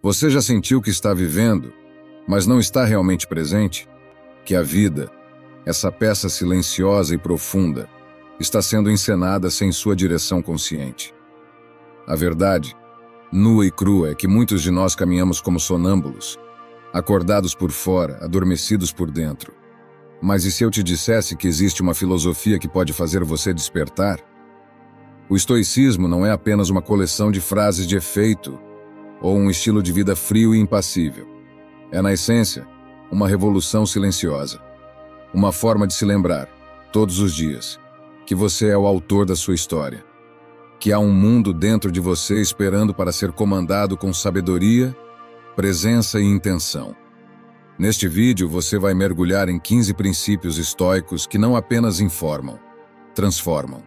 Você já sentiu que está vivendo, mas não está realmente presente? Que a vida, essa peça silenciosa e profunda, está sendo encenada sem sua direção consciente. A verdade, nua e crua, é que muitos de nós caminhamos como sonâmbulos, acordados por fora, adormecidos por dentro. Mas e se eu te dissesse que existe uma filosofia que pode fazer você despertar? O estoicismo não é apenas uma coleção de frases de efeito ou um estilo de vida frio e impassível. É, na essência, uma revolução silenciosa. Uma forma de se lembrar, todos os dias, que você é o autor da sua história. Que há um mundo dentro de você esperando para ser comandado com sabedoria, presença e intenção. Neste vídeo você vai mergulhar em 15 princípios estoicos que não apenas informam, transformam.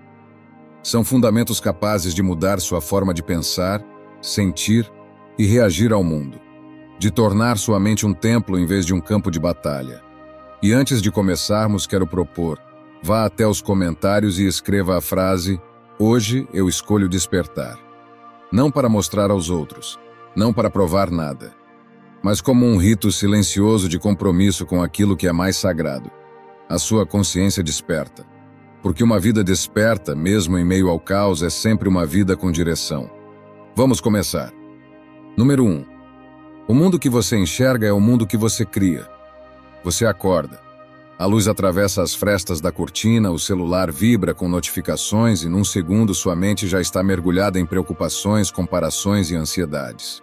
São fundamentos capazes de mudar sua forma de pensar, sentir e reagir ao mundo, de tornar sua mente um templo em vez de um campo de batalha. E antes de começarmos, quero propor, vá até os comentários e escreva a frase: "Hoje eu escolho despertar". Não para mostrar aos outros, não para provar nada, mas como um rito silencioso de compromisso com aquilo que é mais sagrado. A sua consciência desperta. Porque uma vida desperta, mesmo em meio ao caos, é sempre uma vida com direção. Vamos começar. Número 1. O mundo que você enxerga é o mundo que você cria. Você acorda. A luz atravessa as frestas da cortina, o celular vibra com notificações e num segundo sua mente já está mergulhada em preocupações, comparações e ansiedades.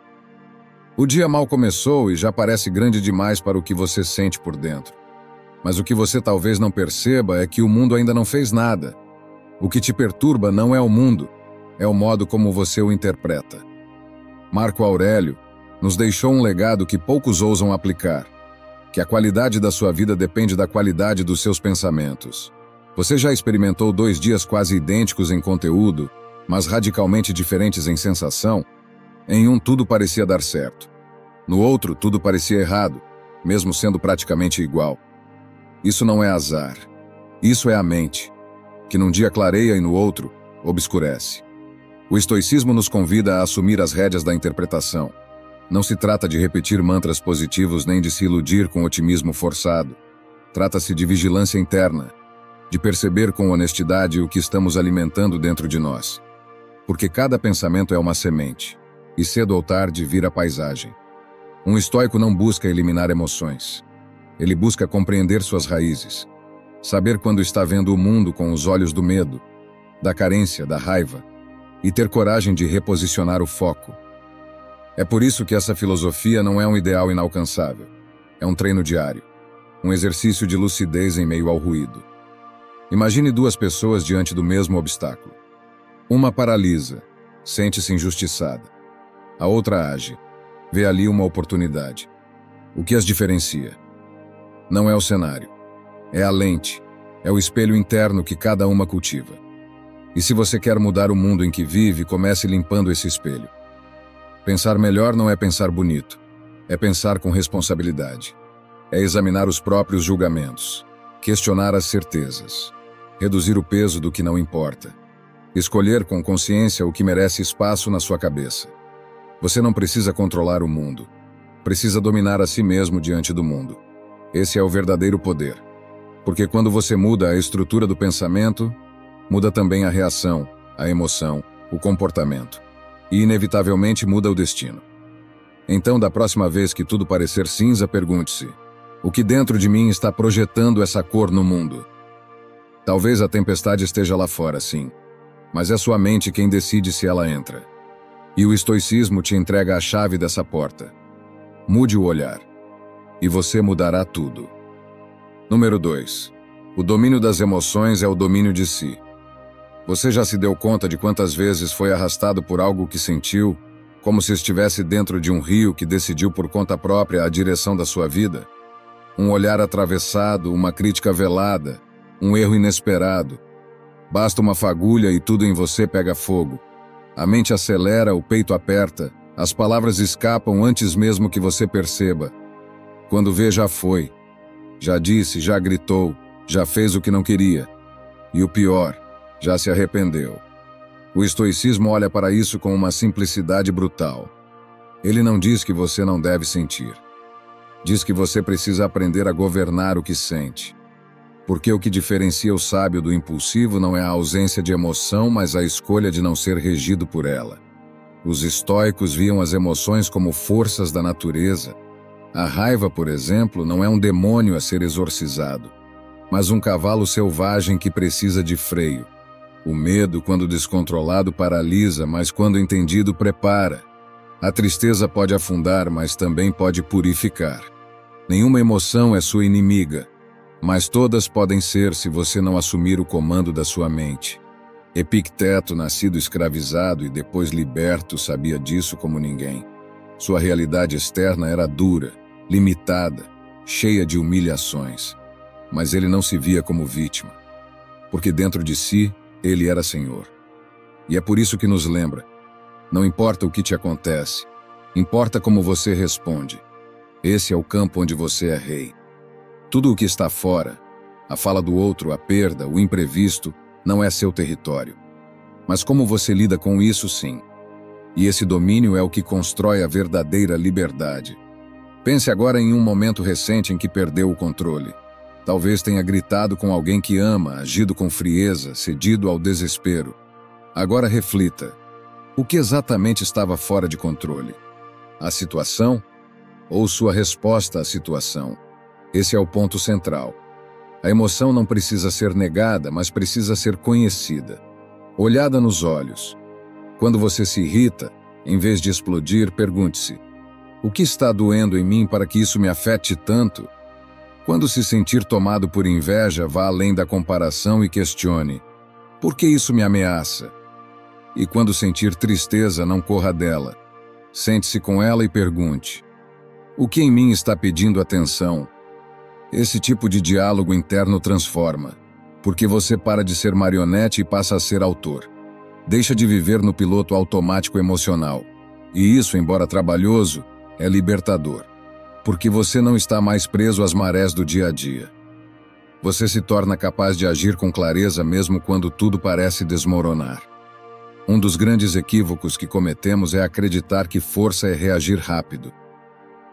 O dia mal começou e já parece grande demais para o que você sente por dentro. Mas o que você talvez não perceba é que o mundo ainda não fez nada. O que te perturba não é o mundo, é o modo como você o interpreta. Marco Aurélio nos deixou um legado que poucos ousam aplicar, que a qualidade da sua vida depende da qualidade dos seus pensamentos. Você já experimentou 2 dias quase idênticos em conteúdo, mas radicalmente diferentes em sensação? Em um tudo parecia dar certo. No outro tudo parecia errado, mesmo sendo praticamente igual. Isso não é azar. Isso é a mente, que num dia clareia e no outro obscurece. O estoicismo nos convida a assumir as rédeas da interpretação. Não se trata de repetir mantras positivos nem de se iludir com otimismo forçado. Trata-se de vigilância interna, de perceber com honestidade o que estamos alimentando dentro de nós. Porque cada pensamento é uma semente, e cedo ou tarde vira paisagem. Um estoico não busca eliminar emoções. Ele busca compreender suas raízes, saber quando está vendo o mundo com os olhos do medo, da carência, da raiva, e ter coragem de reposicionar o foco. É por isso que essa filosofia não é um ideal inalcançável. É um treino diário, um exercício de lucidez em meio ao ruído. Imagine 2 pessoas diante do mesmo obstáculo. Uma paralisa, sente-se injustiçada. A outra age, vê ali uma oportunidade. O que as diferencia? Não é o cenário, é a lente, é o espelho interno que cada uma cultiva. E se você quer mudar o mundo em que vive, comece limpando esse espelho. Pensar melhor não é pensar bonito, é pensar com responsabilidade. É examinar os próprios julgamentos, questionar as certezas, reduzir o peso do que não importa, escolher com consciência o que merece espaço na sua cabeça. Você não precisa controlar o mundo, precisa dominar a si mesmo diante do mundo. Esse é o verdadeiro poder, porque quando você muda a estrutura do pensamento, muda também a reação, a emoção, o comportamento, e inevitavelmente muda o destino. Então, da próxima vez que tudo parecer cinza, pergunte-se: o que dentro de mim está projetando essa cor no mundo? Talvez a tempestade esteja lá fora, sim, mas é sua mente quem decide se ela entra. E o estoicismo te entrega a chave dessa porta. Mude o olhar. E você mudará tudo. Número 2. O domínio das emoções é o domínio de si. Você já se deu conta de quantas vezes foi arrastado por algo que sentiu, como se estivesse dentro de um rio que decidiu por conta própria a direção da sua vida? Um olhar atravessado, uma crítica velada, um erro inesperado. Basta uma fagulha e tudo em você pega fogo. A mente acelera, o peito aperta, as palavras escapam antes mesmo que você perceba. Quando vê, já foi. Já disse, já gritou, já fez o que não queria. E o pior, já se arrependeu. O estoicismo olha para isso com uma simplicidade brutal. Ele não diz que você não deve sentir. Diz que você precisa aprender a governar o que sente. Porque o que diferencia o sábio do impulsivo não é a ausência de emoção, mas a escolha de não ser regido por ela. Os estoicos viam as emoções como forças da natureza. A raiva, por exemplo, não é um demônio a ser exorcizado, mas um cavalo selvagem que precisa de freio. O medo, quando descontrolado, paralisa, mas quando entendido, prepara. A tristeza pode afundar, mas também pode purificar. Nenhuma emoção é sua inimiga, mas todas podem ser se você não assumir o comando da sua mente. Epicteto, nascido escravizado e depois liberto, sabia disso como ninguém. Sua realidade externa era dura, limitada, cheia de humilhações. Mas ele não se via como vítima, porque dentro de si, ele era Senhor. E é por isso que nos lembra: não importa o que te acontece, importa como você responde. Esse é o campo onde você é rei. Tudo o que está fora, a fala do outro, a perda, o imprevisto, não é seu território. Mas como você lida com isso, sim. E esse domínio é o que constrói a verdadeira liberdade. Pense agora em um momento recente em que perdeu o controle. Talvez tenha gritado com alguém que ama, agido com frieza, cedido ao desespero. Agora reflita. O que exatamente estava fora de controle? A situação? Ou sua resposta à situação? Esse é o ponto central. A emoção não precisa ser negada, mas precisa ser conhecida. Olhada nos olhos. Quando você se irrita, em vez de explodir, pergunte-se: o que está doendo em mim para que isso me afete tanto? Quando se sentir tomado por inveja, vá além da comparação e questione: por que isso me ameaça? E quando sentir tristeza, não corra dela. Sente-se com ela e pergunte: o que em mim está pedindo atenção? Esse tipo de diálogo interno transforma, porque você para de ser marionete e passa a ser autor. Deixa de viver no piloto automático emocional. E isso, embora trabalhoso, é libertador. Porque você não está mais preso às marés do dia a dia. Você se torna capaz de agir com clareza mesmo quando tudo parece desmoronar. Um dos grandes equívocos que cometemos é acreditar que força é reagir rápido.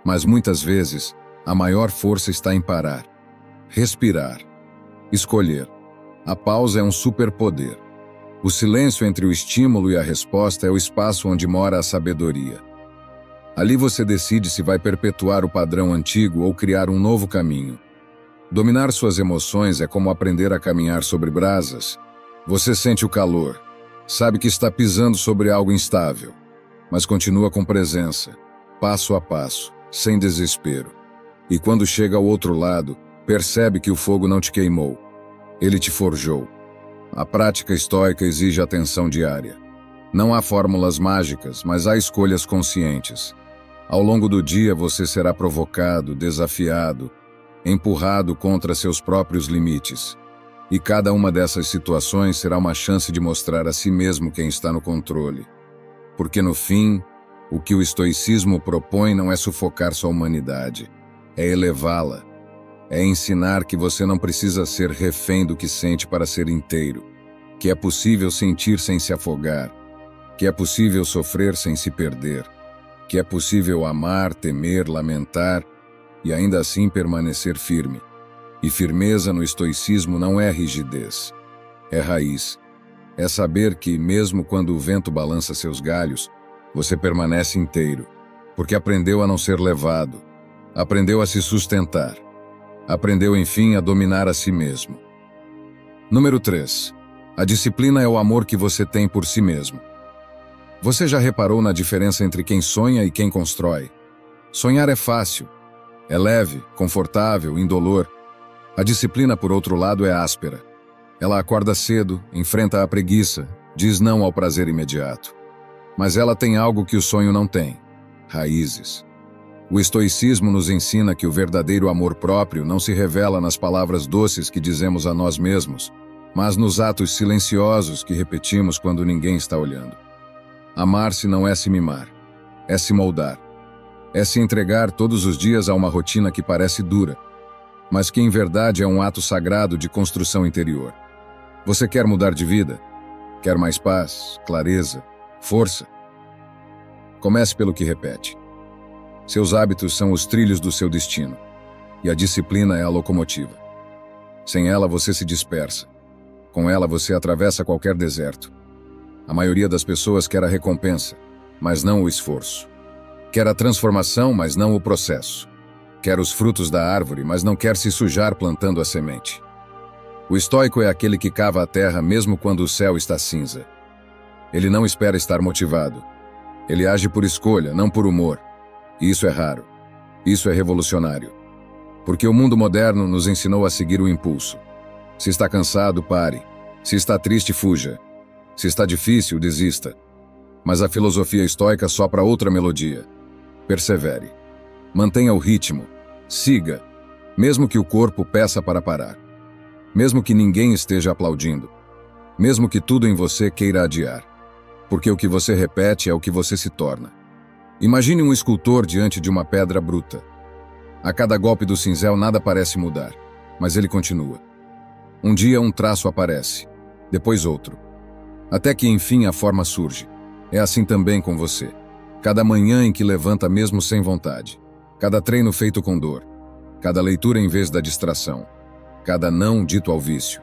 Mas muitas vezes, a maior força está em parar, respirar, escolher. A pausa é um superpoder. O silêncio entre o estímulo e a resposta é o espaço onde mora a sabedoria. Ali você decide se vai perpetuar o padrão antigo ou criar um novo caminho. Dominar suas emoções é como aprender a caminhar sobre brasas. Você sente o calor, sabe que está pisando sobre algo instável, mas continua com presença, passo a passo, sem desespero. E quando chega ao outro lado, percebe que o fogo não te queimou. Ele te forjou. A prática estoica exige atenção diária. Não há fórmulas mágicas, mas há escolhas conscientes. Ao longo do dia você será provocado, desafiado, empurrado contra seus próprios limites. E cada uma dessas situações será uma chance de mostrar a si mesmo quem está no controle. Porque no fim, o que o estoicismo propõe não é sufocar sua humanidade, é elevá-la. É ensinar que você não precisa ser refém do que sente para ser inteiro, que é possível sentir sem se afogar, que é possível sofrer sem se perder, que é possível amar, temer, lamentar e ainda assim permanecer firme. E firmeza no estoicismo não é rigidez, é raiz. É saber que, mesmo quando o vento balança seus galhos, você permanece inteiro, porque aprendeu a não ser levado, aprendeu a se sustentar, aprendeu, enfim, a dominar a si mesmo. Número 3. A disciplina é o amor que você tem por si mesmo. Você já reparou na diferença entre quem sonha e quem constrói? Sonhar é fácil, é leve, confortável, indolor. A disciplina, por outro lado, é áspera. Ela acorda cedo, enfrenta a preguiça, diz não ao prazer imediato. Mas ela tem algo que o sonho não tem: raízes. O estoicismo nos ensina que o verdadeiro amor próprio não se revela nas palavras doces que dizemos a nós mesmos, mas nos atos silenciosos que repetimos quando ninguém está olhando. Amar-se não é se mimar, é se moldar. É se entregar todos os dias a uma rotina que parece dura, mas que em verdade é um ato sagrado de construção interior. Você quer mudar de vida? Quer mais paz, clareza, força? Comece pelo que repete. Seus hábitos são os trilhos do seu destino, e a disciplina é a locomotiva. Sem ela você se dispersa. Com ela você atravessa qualquer deserto. A maioria das pessoas quer a recompensa, mas não o esforço. Quer a transformação, mas não o processo. Quer os frutos da árvore, mas não quer se sujar plantando a semente. O estoico é aquele que cava a terra mesmo quando o céu está cinza. Ele não espera estar motivado. Ele age por escolha, não por humor. E isso é raro. Isso é revolucionário. Porque o mundo moderno nos ensinou a seguir o impulso. Se está cansado, pare. Se está triste, fuja. Se está difícil, desista. Mas a filosofia estoica sopra outra melodia. Persevere. Mantenha o ritmo. Siga. Mesmo que o corpo peça para parar. Mesmo que ninguém esteja aplaudindo. Mesmo que tudo em você queira adiar. Porque o que você repete é o que você se torna. Imagine um escultor diante de uma pedra bruta. A cada golpe do cinzel nada parece mudar, mas ele continua. Um dia um traço aparece, depois outro. Até que enfim a forma surge. É assim também com você. Cada manhã em que levanta mesmo sem vontade. Cada treino feito com dor. Cada leitura em vez da distração. Cada não dito ao vício.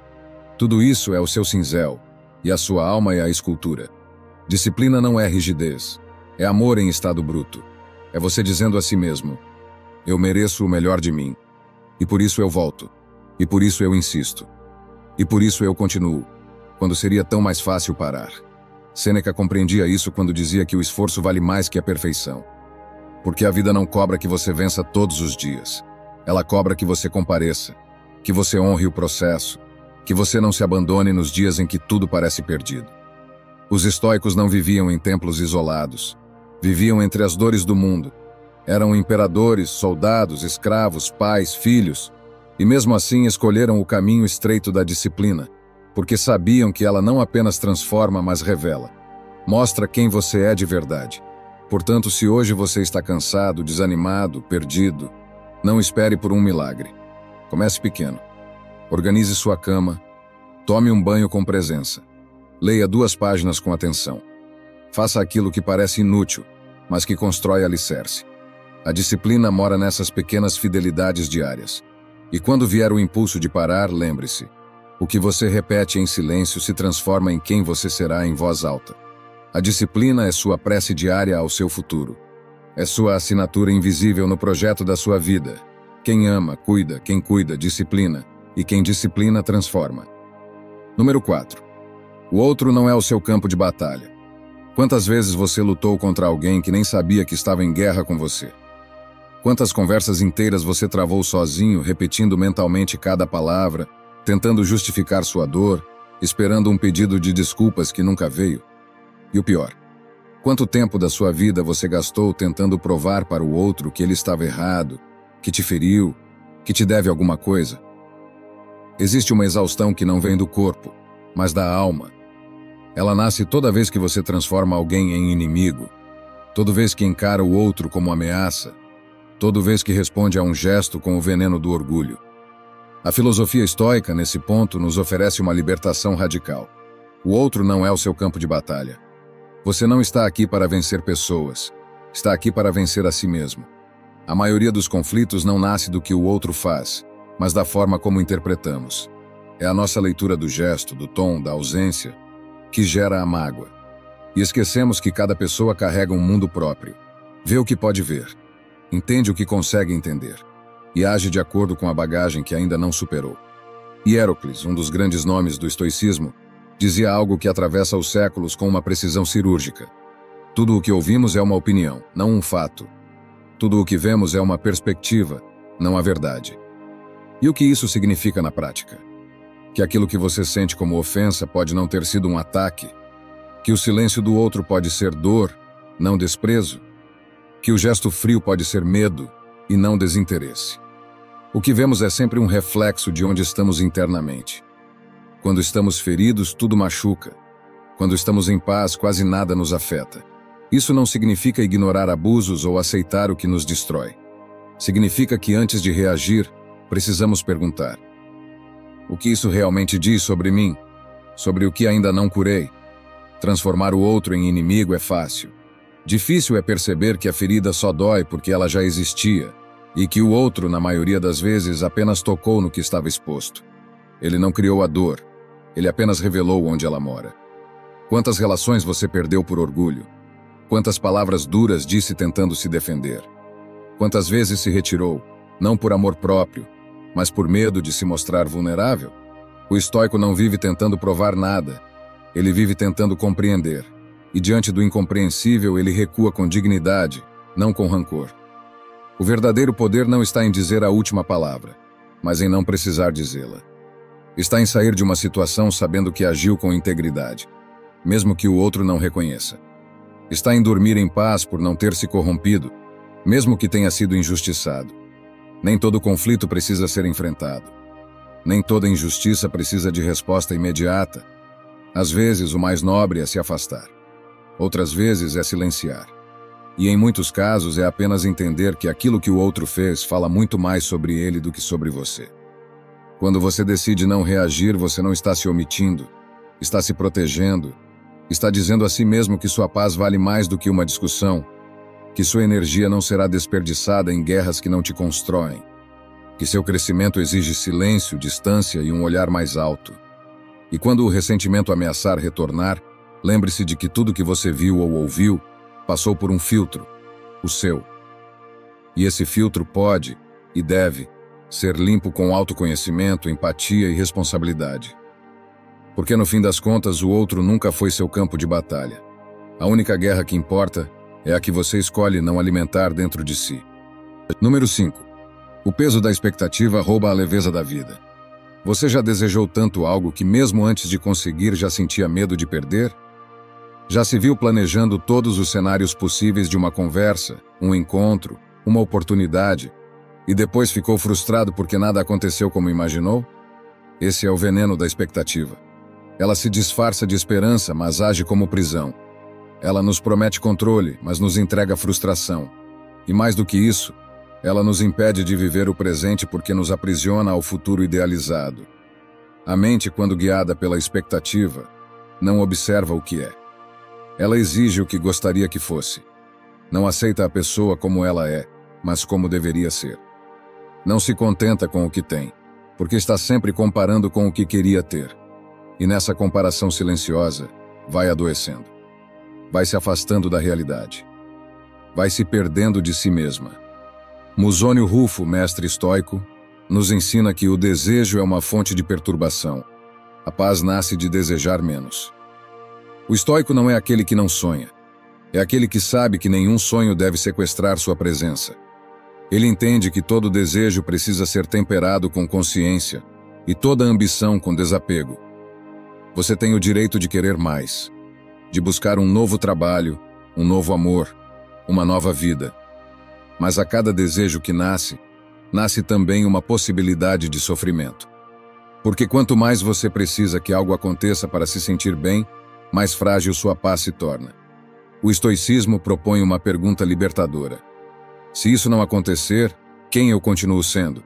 Tudo isso é o seu cinzel, e a sua alma é a escultura. Disciplina não é rigidez. É amor em estado bruto. É você dizendo a si mesmo: eu mereço o melhor de mim. E por isso eu volto. E por isso eu insisto. E por isso eu continuo, quando seria tão mais fácil parar. Sêneca compreendia isso quando dizia que o esforço vale mais que a perfeição. Porque a vida não cobra que você vença todos os dias. Ela cobra que você compareça, que você honre o processo, que você não se abandone nos dias em que tudo parece perdido. Os estoicos não viviam em templos isolados. Viviam entre as dores do mundo. Eram imperadores, soldados, escravos, pais, filhos. E mesmo assim escolheram o caminho estreito da disciplina, porque sabiam que ela não apenas transforma, mas revela. Mostra quem você é de verdade. Portanto, se hoje você está cansado, desanimado, perdido, não espere por um milagre. Comece pequeno. Organize sua cama. Tome um banho com presença. Leia 2 páginas com atenção. Faça aquilo que parece inútil, mas que constrói alicerce. A disciplina mora nessas pequenas fidelidades diárias. E quando vier o impulso de parar, lembre-se: o que você repete em silêncio se transforma em quem você será em voz alta. A disciplina é sua prece diária ao seu futuro. É sua assinatura invisível no projeto da sua vida. Quem ama, cuida. Quem cuida, disciplina. E quem disciplina, transforma. Número 4. O outro não é o seu campo de batalha. Quantas vezes você lutou contra alguém que nem sabia que estava em guerra com você? Quantas conversas inteiras você travou sozinho, repetindo mentalmente cada palavra, tentando justificar sua dor, esperando um pedido de desculpas que nunca veio? E o pior, quanto tempo da sua vida você gastou tentando provar para o outro que ele estava errado, que te feriu, que te deve alguma coisa? Existe uma exaustão que não vem do corpo, mas da alma. Ela nasce toda vez que você transforma alguém em inimigo, toda vez que encara o outro como ameaça, toda vez que responde a um gesto com o veneno do orgulho. A filosofia estoica, nesse ponto, nos oferece uma libertação radical. O outro não é o seu campo de batalha. Você não está aqui para vencer pessoas, está aqui para vencer a si mesmo. A maioria dos conflitos não nasce do que o outro faz, mas da forma como interpretamos. É a nossa leitura do gesto, do tom, da ausência, que gera a mágoa. E esquecemos que cada pessoa carrega um mundo próprio. Vê o que pode ver. Entende o que consegue entender. E age de acordo com a bagagem que ainda não superou. Hierocles, um dos grandes nomes do estoicismo, dizia algo que atravessa os séculos com uma precisão cirúrgica. Tudo o que ouvimos é uma opinião, não um fato. Tudo o que vemos é uma perspectiva, não a verdade. E o que isso significa na prática? Que aquilo que você sente como ofensa pode não ter sido um ataque, que o silêncio do outro pode ser dor, não desprezo, que o gesto frio pode ser medo e não desinteresse. O que vemos é sempre um reflexo de onde estamos internamente. Quando estamos feridos, tudo machuca. Quando estamos em paz, quase nada nos afeta. Isso não significa ignorar abusos ou aceitar o que nos destrói. Significa que antes de reagir, precisamos perguntar: o que isso realmente diz sobre mim? Sobre o que ainda não curei? Transformar o outro em inimigo é fácil. Difícil é perceber que a ferida só dói porque ela já existia e que o outro, na maioria das vezes, apenas tocou no que estava exposto. Ele não criou a dor, ele apenas revelou onde ela mora. Quantas relações você perdeu por orgulho? Quantas palavras duras disse tentando se defender? Quantas vezes se retirou, não por amor próprio, mas por medo de se mostrar vulnerável? O estoico não vive tentando provar nada, ele vive tentando compreender. E diante do incompreensível ele recua com dignidade, não com rancor. O verdadeiro poder não está em dizer a última palavra, mas em não precisar dizê-la. Está em sair de uma situação sabendo que agiu com integridade, mesmo que o outro não reconheça. Está em dormir em paz por não ter se corrompido, mesmo que tenha sido injustiçado. Nem todo conflito precisa ser enfrentado. Nem toda injustiça precisa de resposta imediata. Às vezes, o mais nobre é se afastar. Outras vezes é silenciar. E em muitos casos é apenas entender que aquilo que o outro fez fala muito mais sobre ele do que sobre você. Quando você decide não reagir, você não está se omitindo, está se protegendo, está dizendo a si mesmo que sua paz vale mais do que uma discussão, que sua energia não será desperdiçada em guerras que não te constroem, que seu crescimento exige silêncio, distância e um olhar mais alto. E quando o ressentimento ameaçar retornar, lembre-se de que tudo que você viu ou ouviu passou por um filtro, o seu. E esse filtro pode, e deve, ser limpo com autoconhecimento, empatia e responsabilidade. Porque no fim das contas o outro nunca foi seu campo de batalha. A única guerra que importa é a que você escolhe não alimentar dentro de si. Número 5. O peso da expectativa rouba a leveza da vida. Você já desejou tanto algo que mesmo antes de conseguir já sentia medo de perder? Já se viu planejando todos os cenários possíveis de uma conversa, um encontro, uma oportunidade, e depois ficou frustrado porque nada aconteceu como imaginou? Esse é o veneno da expectativa. Ela se disfarça de esperança, mas age como prisão. Ela nos promete controle, mas nos entrega frustração. E mais do que isso, ela nos impede de viver o presente porque nos aprisiona ao futuro idealizado. A mente, quando guiada pela expectativa, não observa o que é. Ela exige o que gostaria que fosse. Não aceita a pessoa como ela é, mas como deveria ser. Não se contenta com o que tem, porque está sempre comparando com o que queria ter. E nessa comparação silenciosa, vai adoecendo. Vai se afastando da realidade. Vai se perdendo de si mesma. Musônio Rufo, mestre estoico, nos ensina que o desejo é uma fonte de perturbação. A paz nasce de desejar menos. O estoico não é aquele que não sonha. É aquele que sabe que nenhum sonho deve sequestrar sua presença. Ele entende que todo desejo precisa ser temperado com consciência e toda ambição com desapego. Você tem o direito de querer mais, de buscar um novo trabalho, um novo amor, uma nova vida. Mas a cada desejo que nasce, nasce também uma possibilidade de sofrimento. Porque quanto mais você precisa que algo aconteça para se sentir bem, mais frágil sua paz se torna. O estoicismo propõe uma pergunta libertadora. Se isso não acontecer, quem eu continuo sendo?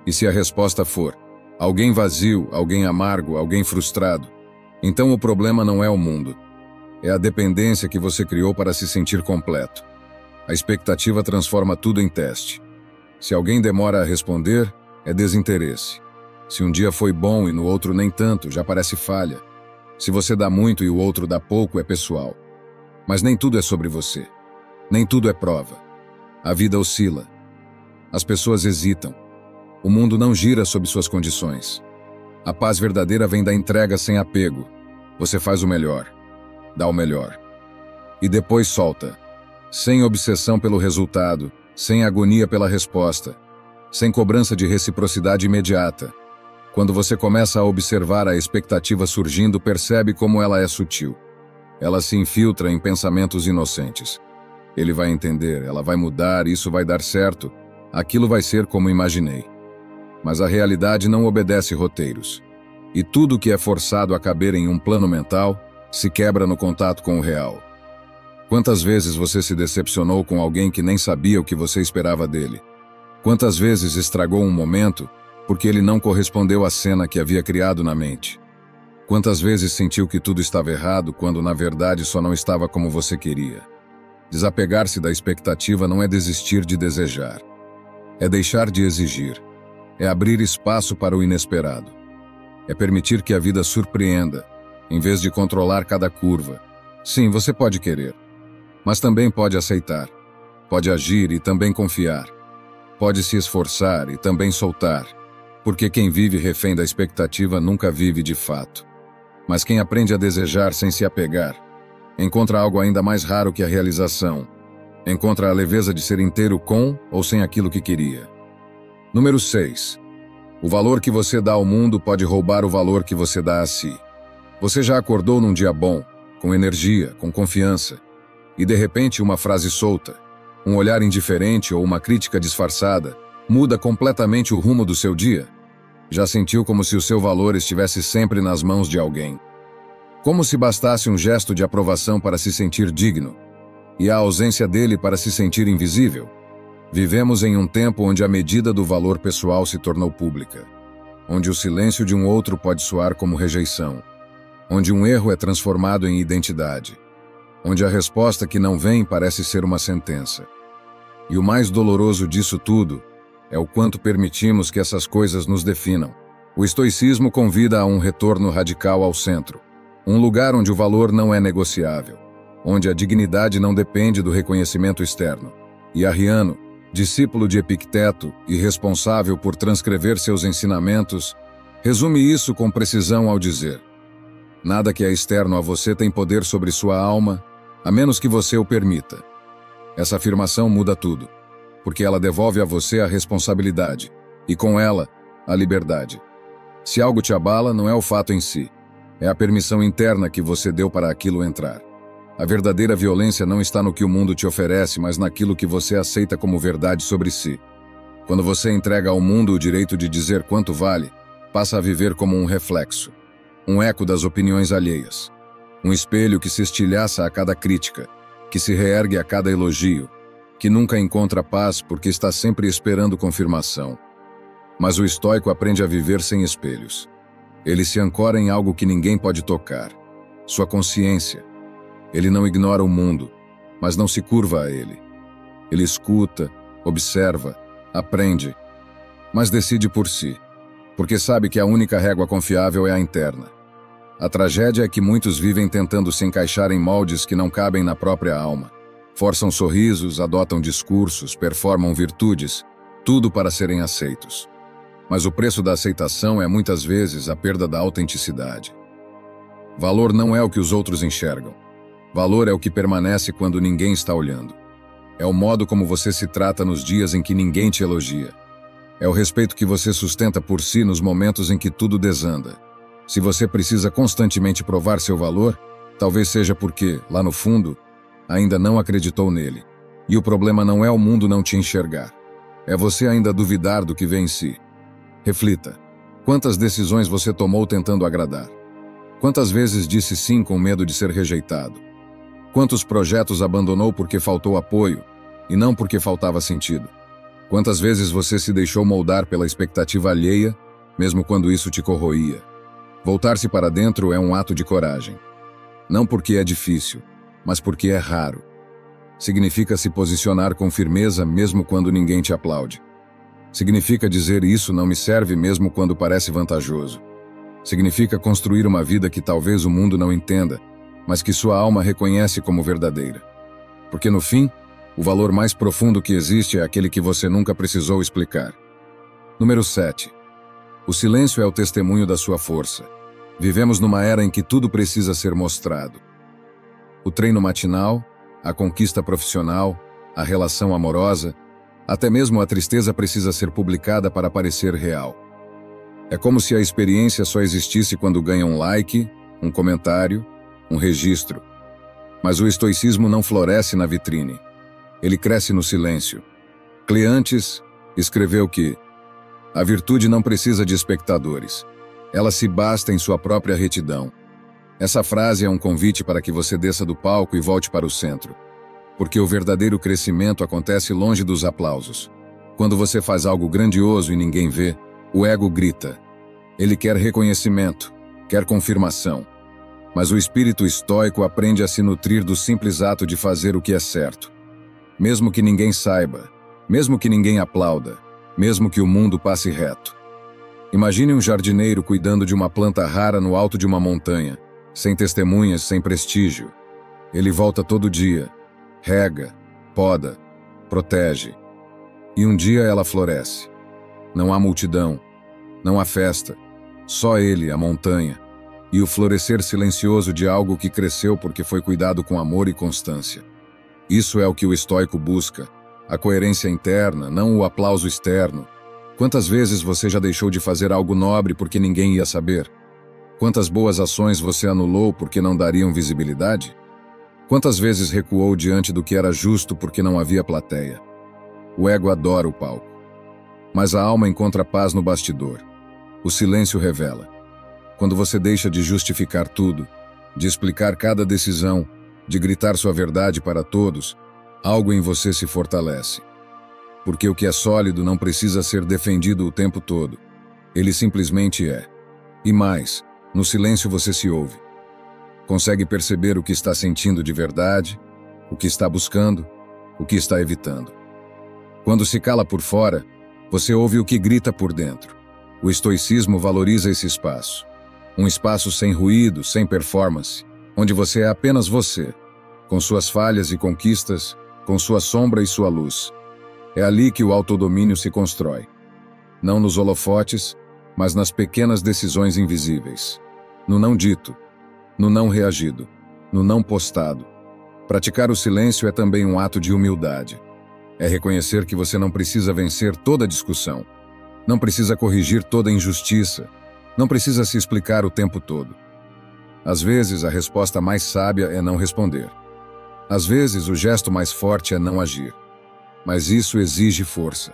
E se a resposta for, alguém vazio, alguém amargo, alguém frustrado, então o problema não é o mundo. É a dependência que você criou para se sentir completo. A expectativa transforma tudo em teste. Se alguém demora a responder, é desinteresse. Se um dia foi bom e no outro nem tanto, já parece falha. Se você dá muito e o outro dá pouco, é pessoal. Mas nem tudo é sobre você. Nem tudo é prova. A vida oscila. As pessoas hesitam. O mundo não gira sob suas condições. A paz verdadeira vem da entrega sem apego. Você faz o melhor. Dá o melhor. E depois solta. Sem obsessão pelo resultado, sem agonia pela resposta, sem cobrança de reciprocidade imediata. Quando você começa a observar a expectativa surgindo, percebe como ela é sutil. Ela se infiltra em pensamentos inocentes. Ele vai entender, ela vai mudar, isso vai dar certo, aquilo vai ser como imaginei. Mas a realidade não obedece roteiros. E tudo que é forçado a caber em um plano mental se quebra no contato com o real. Quantas vezes você se decepcionou com alguém que nem sabia o que você esperava dele? Quantas vezes estragou um momento porque ele não correspondeu à cena que havia criado na mente? Quantas vezes sentiu que tudo estava errado quando na verdade só não estava como você queria? Desapegar-se da expectativa não é desistir de desejar. É deixar de exigir. É abrir espaço para o inesperado. É permitir que a vida surpreenda, em vez de controlar cada curva. Sim, você pode querer, mas também pode aceitar. Pode agir e também confiar. Pode se esforçar e também soltar. Porque quem vive refém da expectativa nunca vive de fato. Mas quem aprende a desejar sem se apegar, encontra algo ainda mais raro que a realização. Encontra a leveza de ser inteiro com ou sem aquilo que queria. Número 6. O valor que você dá ao mundo pode roubar o valor que você dá a si. Você já acordou num dia bom, com energia, com confiança, e de repente uma frase solta, um olhar indiferente ou uma crítica disfarçada muda completamente o rumo do seu dia? Já sentiu como se o seu valor estivesse sempre nas mãos de alguém? Como se bastasse um gesto de aprovação para se sentir digno, e a ausência dele para se sentir invisível? Vivemos em um tempo onde a medida do valor pessoal se tornou pública, onde o silêncio de um outro pode soar como rejeição, onde um erro é transformado em identidade, onde a resposta que não vem parece ser uma sentença. E o mais doloroso disso tudo é o quanto permitimos que essas coisas nos definam. O estoicismo convida a um retorno radical ao centro, um lugar onde o valor não é negociável, onde a dignidade não depende do reconhecimento externo. E Arriano, discípulo de Epicteto e responsável por transcrever seus ensinamentos, resume isso com precisão ao dizer: nada que é externo a você tem poder sobre sua alma, a menos que você o permita. Essa afirmação muda tudo, porque ela devolve a você a responsabilidade, e com ela, a liberdade. Se algo te abala, não é o fato em si, é a permissão interna que você deu para aquilo entrar. A verdadeira violência não está no que o mundo te oferece, mas naquilo que você aceita como verdade sobre si. Quando você entrega ao mundo o direito de dizer quanto vale, passa a viver como um reflexo, um eco das opiniões alheias, um espelho que se estilhaça a cada crítica, que se reergue a cada elogio, que nunca encontra paz porque está sempre esperando confirmação. Mas o estoico aprende a viver sem espelhos. Ele se ancora em algo que ninguém pode tocar, sua consciência. Ele não ignora o mundo, mas não se curva a ele. Ele escuta, observa, aprende, mas decide por si, porque sabe que a única régua confiável é a interna. A tragédia é que muitos vivem tentando se encaixar em moldes que não cabem na própria alma. Forçam sorrisos, adotam discursos, performam virtudes, tudo para serem aceitos. Mas o preço da aceitação é muitas vezes a perda da autenticidade. Valor não é o que os outros enxergam. Valor é o que permanece quando ninguém está olhando. É o modo como você se trata nos dias em que ninguém te elogia. É o respeito que você sustenta por si nos momentos em que tudo desanda. Se você precisa constantemente provar seu valor, talvez seja porque, lá no fundo, ainda não acreditou nele. E o problema não é o mundo não te enxergar. É você ainda duvidar do que vê em si. Reflita. Quantas decisões você tomou tentando agradar? Quantas vezes disse sim com medo de ser rejeitado? Quantos projetos abandonou porque faltou apoio, e não porque faltava sentido? Quantas vezes você se deixou moldar pela expectativa alheia, mesmo quando isso te corroía? Voltar-se para dentro é um ato de coragem. Não porque é difícil, mas porque é raro. Significa se posicionar com firmeza mesmo quando ninguém te aplaude. Significa dizer isso não me serve mesmo quando parece vantajoso. Significa construir uma vida que talvez o mundo não entenda, mas que sua alma reconhece como verdadeira. Porque no fim, o valor mais profundo que existe é aquele que você nunca precisou explicar. Número 7. O silêncio é o testemunho da sua força. Vivemos numa era em que tudo precisa ser mostrado. O treino matinal, a conquista profissional, a relação amorosa, até mesmo a tristeza precisa ser publicada para parecer real. É como se a experiência só existisse quando ganha um like, um comentário, um registro. Mas o estoicismo não floresce na vitrine. Ele cresce no silêncio. Cleantes escreveu que a virtude não precisa de espectadores. Ela se basta em sua própria retidão. Essa frase é um convite para que você desça do palco e volte para o centro. Porque o verdadeiro crescimento acontece longe dos aplausos. Quando você faz algo grandioso e ninguém vê, o ego grita. Ele quer reconhecimento, quer confirmação. Mas o espírito estoico aprende a se nutrir do simples ato de fazer o que é certo. Mesmo que ninguém saiba, mesmo que ninguém aplauda, mesmo que o mundo passe reto. Imagine um jardineiro cuidando de uma planta rara no alto de uma montanha, sem testemunhas, sem prestígio. Ele volta todo dia, rega, poda, protege. E um dia ela floresce. Não há multidão, não há festa, só ele, a montanha, e o florescer silencioso de algo que cresceu porque foi cuidado com amor e constância. Isso é o que o estoico busca, a coerência interna, não o aplauso externo. Quantas vezes você já deixou de fazer algo nobre porque ninguém ia saber? Quantas boas ações você anulou porque não dariam visibilidade? Quantas vezes recuou diante do que era justo porque não havia plateia? O ego adora o palco. Mas a alma encontra paz no bastidor. O silêncio revela. Quando você deixa de justificar tudo, de explicar cada decisão, de gritar sua verdade para todos, algo em você se fortalece. Porque o que é sólido não precisa ser defendido o tempo todo. Ele simplesmente é. E mais, no silêncio você se ouve. Consegue perceber o que está sentindo de verdade, o que está buscando, o que está evitando. Quando se cala por fora, você ouve o que grita por dentro. O estoicismo valoriza esse espaço. Um espaço sem ruído, sem performance, onde você é apenas você, com suas falhas e conquistas, com sua sombra e sua luz. É ali que o autodomínio se constrói. Não nos holofotes, mas nas pequenas decisões invisíveis. No não dito, no não reagido, no não postado. Praticar o silêncio é também um ato de humildade. É reconhecer que você não precisa vencer toda discussão, não precisa corrigir toda injustiça, não precisa se explicar o tempo todo. Às vezes, a resposta mais sábia é não responder. Às vezes, o gesto mais forte é não agir. Mas isso exige força.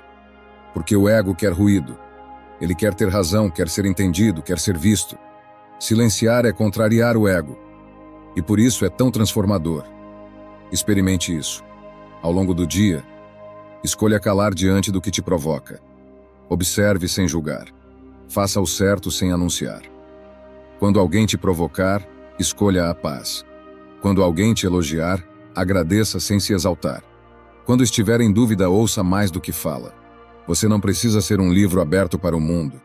Porque o ego quer ruído. Ele quer ter razão, quer ser entendido, quer ser visto. Silenciar é contrariar o ego. E por isso é tão transformador. Experimente isso. Ao longo do dia, escolha calar diante do que te provoca. Observe sem julgar. Faça o certo sem anunciar. Quando alguém te provocar, escolha a paz. Quando alguém te elogiar, agradeça sem se exaltar. Quando estiver em dúvida, ouça mais do que fala. Você não precisa ser um livro aberto para o mundo.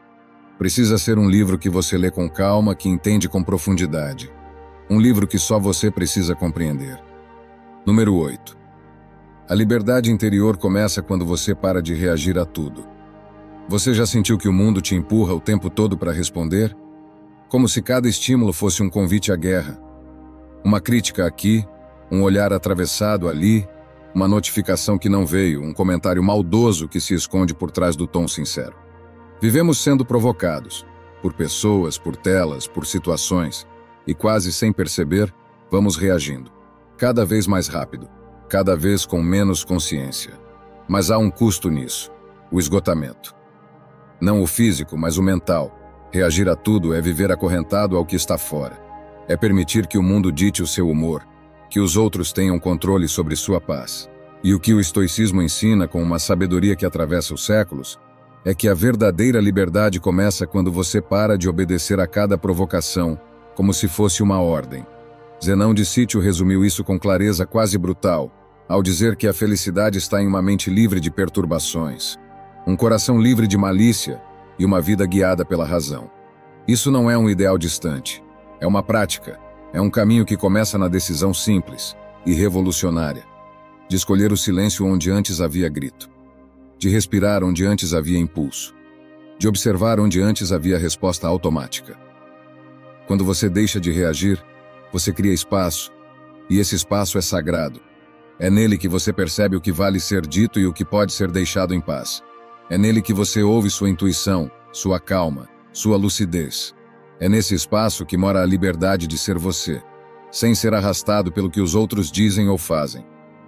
Precisa ser um livro que você lê com calma, que entende com profundidade. Um livro que só você precisa compreender. Número 8. A liberdade interior começa quando você para de reagir a tudo. Você já sentiu que o mundo te empurra o tempo todo para responder? Como se cada estímulo fosse um convite à guerra. Uma crítica aqui, um olhar atravessado ali, uma notificação que não veio, um comentário maldoso que se esconde por trás do tom sincero. Vivemos sendo provocados, por pessoas, por telas, por situações, e quase sem perceber, vamos reagindo. Cada vez mais rápido, cada vez com menos consciência. Mas há um custo nisso, o esgotamento. Não o físico, mas o mental. Reagir a tudo é viver acorrentado ao que está fora. É permitir que o mundo dite o seu humor, que os outros tenham controle sobre sua paz. E o que o estoicismo ensina com uma sabedoria que atravessa os séculos é que a verdadeira liberdade começa quando você para de obedecer a cada provocação, como se fosse uma ordem. Zenão de Sítio resumiu isso com clareza quase brutal, ao dizer que a felicidade está em uma mente livre de perturbações, um coração livre de malícia e uma vida guiada pela razão. Isso não é um ideal distante, é uma prática, é um caminho que começa na decisão simples e revolucionária, de escolher o silêncio onde antes havia grito, de respirar onde antes havia impulso, de observar onde antes havia resposta automática. Quando você deixa de reagir, você cria espaço, e esse espaço é sagrado. É nele que você percebe o que vale ser dito e o que pode ser deixado em paz. É nele que você ouve sua intuição, sua calma, sua lucidez. É nesse espaço que mora a liberdade de ser você, sem ser arrastado pelo que os outros dizem ou fazem.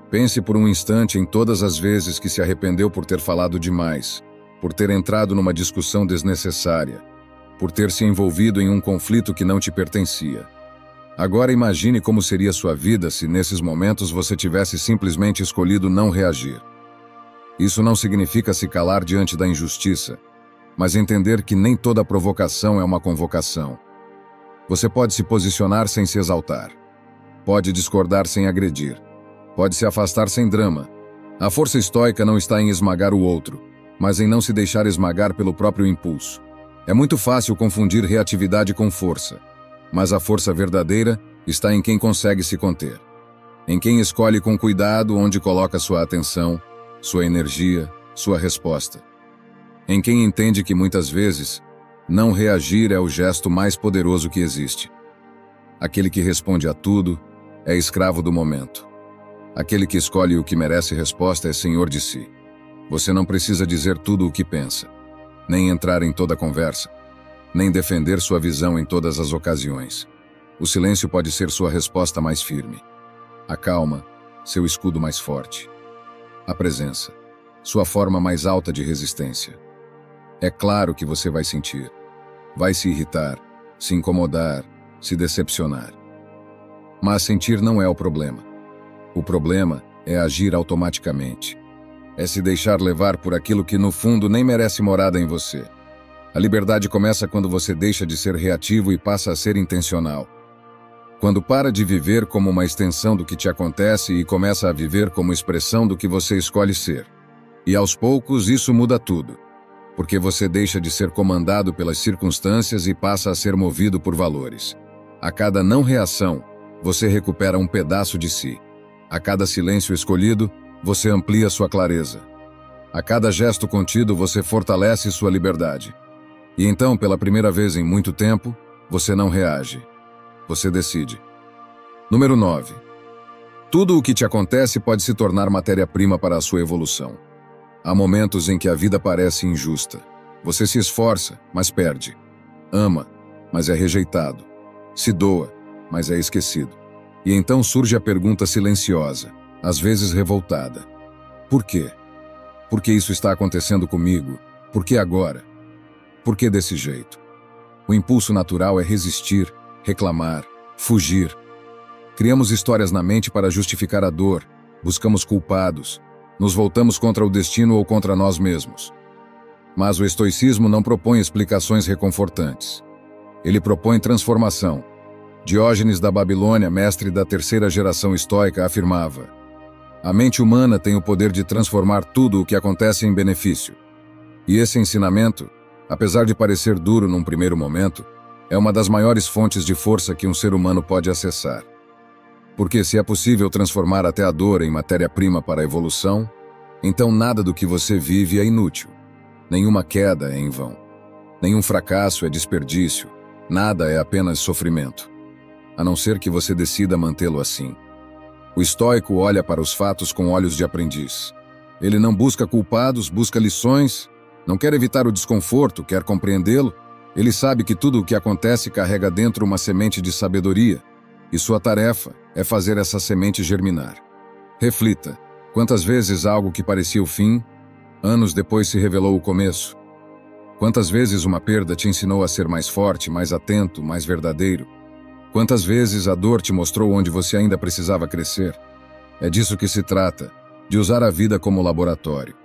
Pense por um instante em todas as vezes que se arrependeu por ter falado demais, por ter entrado numa discussão desnecessária, por ter se envolvido em um conflito que não te pertencia. Agora imagine como seria sua vida se nesses momentos você tivesse simplesmente escolhido não reagir. Isso não significa se calar diante da injustiça, mas entender que nem toda provocação é uma convocação. Você pode se posicionar sem se exaltar. Pode discordar sem agredir. Pode se afastar sem drama. A força estoica não está em esmagar o outro, mas em não se deixar esmagar pelo próprio impulso. É muito fácil confundir reatividade com força, mas a força verdadeira está em quem consegue se conter. Em quem escolhe com cuidado onde coloca sua atenção, sua energia, sua resposta. Em quem entende que muitas vezes, não reagir é o gesto mais poderoso que existe. Aquele que responde a tudo é escravo do momento. Aquele que escolhe o que merece resposta é senhor de si. Você não precisa dizer tudo o que pensa, nem entrar em toda conversa, nem defender sua visão em todas as ocasiões. O silêncio pode ser sua resposta mais firme. A calma, seu escudo mais forte. A presença, sua forma mais alta de resistência. É claro que você vai sentir. Vai se irritar, se incomodar, se decepcionar. Mas sentir não é o problema. O problema é agir automaticamente. É se deixar levar por aquilo que no fundo nem merece morada em você. A liberdade começa quando você deixa de ser reativo e passa a ser intencional. Quando para de viver como uma extensão do que te acontece e começa a viver como expressão do que você escolhe ser. E aos poucos isso muda tudo. Porque você deixa de ser comandado pelas circunstâncias e passa a ser movido por valores. A cada não reação, você recupera um pedaço de si. A cada silêncio escolhido, você amplia sua clareza. A cada gesto contido, você fortalece sua liberdade. E então, pela primeira vez em muito tempo, você não reage. Você decide. Número 9. Tudo o que te acontece pode se tornar matéria-prima para a sua evolução. Há momentos em que a vida parece injusta. Você se esforça, mas perde. Ama, mas é rejeitado. Se doa, mas é esquecido. E então surge a pergunta silenciosa, às vezes revoltada. Por quê? Por que isso está acontecendo comigo? Por que agora? Por que desse jeito? O impulso natural é resistir, reclamar, fugir. Criamos histórias na mente para justificar a dor, buscamos culpados, nos voltamos contra o destino ou contra nós mesmos. Mas o estoicismo não propõe explicações reconfortantes. Ele propõe transformação. Diógenes da Babilônia, mestre da terceira geração estoica, afirmava: a mente humana tem o poder de transformar tudo o que acontece em benefício. E esse ensinamento, apesar de parecer duro num primeiro momento, é uma das maiores fontes de força que um ser humano pode acessar. Porque se é possível transformar até a dor em matéria-prima para a evolução, então nada do que você vive é inútil. Nenhuma queda é em vão. Nenhum fracasso é desperdício. Nada é apenas sofrimento. A não ser que você decida mantê-lo assim. O estoico olha para os fatos com olhos de aprendiz. Ele não busca culpados, busca lições, não quer evitar o desconforto, quer compreendê-lo. Ele sabe que tudo o que acontece carrega dentro uma semente de sabedoria, e sua tarefa é fazer essa semente germinar. Reflita, quantas vezes algo que parecia o fim, anos depois se revelou o começo? Quantas vezes uma perda te ensinou a ser mais forte, mais atento, mais verdadeiro? Quantas vezes a dor te mostrou onde você ainda precisava crescer? É disso que se trata, de usar a vida como laboratório.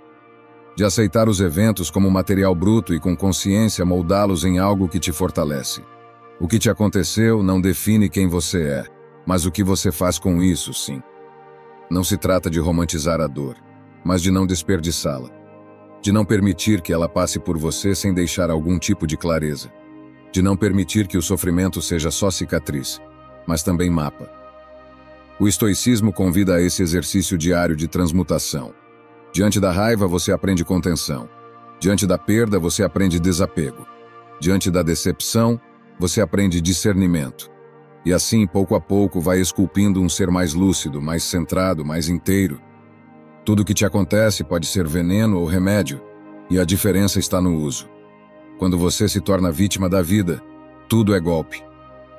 De aceitar os eventos como material bruto e com consciência moldá-los em algo que te fortalece. O que te aconteceu não define quem você é, mas o que você faz com isso, sim. Não se trata de romantizar a dor, mas de não desperdiçá-la. De não permitir que ela passe por você sem deixar algum tipo de clareza. De não permitir que o sofrimento seja só cicatriz, mas também mapa. O estoicismo convida a esse exercício diário de transmutação. Diante da raiva, você aprende contenção. Diante da perda, você aprende desapego. Diante da decepção, você aprende discernimento. E assim, pouco a pouco, vai esculpindo um ser mais lúcido, mais centrado, mais inteiro. Tudo o que te acontece pode ser veneno ou remédio, e a diferença está no uso. Quando você se torna vítima da vida, tudo é golpe.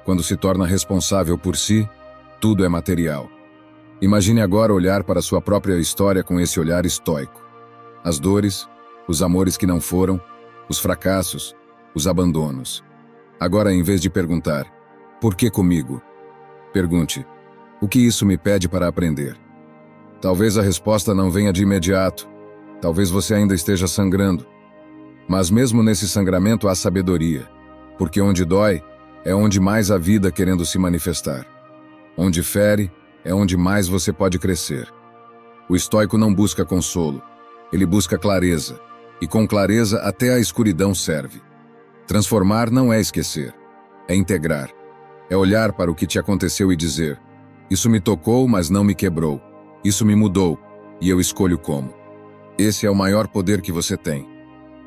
Quando se torna responsável por si, tudo é material. Imagine agora olhar para sua própria história com esse olhar estoico. As dores, os amores que não foram, os fracassos, os abandonos. Agora, em vez de perguntar, por que comigo? Pergunte, o que isso me pede para aprender? Talvez a resposta não venha de imediato. Talvez você ainda esteja sangrando. Mas mesmo nesse sangramento há sabedoria, porque onde dói é onde mais há vida querendo se manifestar. Onde fere, é onde mais você pode crescer. O estoico não busca consolo, ele busca clareza, e com clareza até a escuridão serve. Transformar não é esquecer, é integrar. É olhar para o que te aconteceu e dizer: isso me tocou, mas não me quebrou. Isso me mudou, e eu escolho como. Esse é o maior poder que você tem,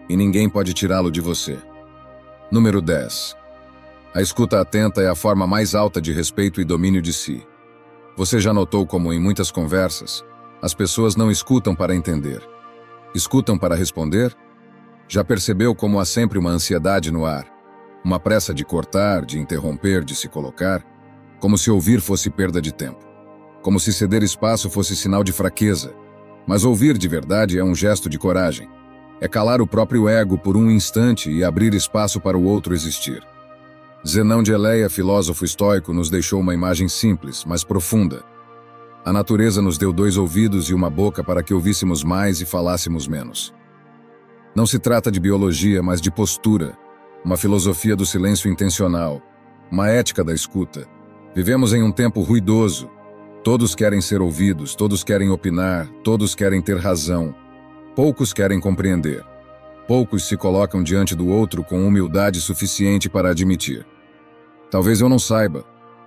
e ninguém pode tirá-lo de você. Número 10. A escuta atenta é a forma mais alta de respeito e domínio de si. Você já notou como, em muitas conversas, as pessoas não escutam para entender? Escutam para responder? Já percebeu como há sempre uma ansiedade no ar? Uma pressa de cortar, de interromper, de se colocar? Como se ouvir fosse perda de tempo. Como se ceder espaço fosse sinal de fraqueza. Mas ouvir de verdade é um gesto de coragem. É calar o próprio ego por um instante e abrir espaço para o outro existir. Zenão de Eleia, filósofo estoico, nos deixou uma imagem simples, mas profunda. A natureza nos deu 2 ouvidos e uma boca para que ouvíssemos mais e falássemos menos. Não se trata de biologia, mas de postura, uma filosofia do silêncio intencional, uma ética da escuta. Vivemos em um tempo ruidoso. Todos querem ser ouvidos, todos querem opinar, todos querem ter razão. Poucos querem compreender. Poucos se colocam diante do outro com humildade suficiente para admitir: talvez eu não saiba,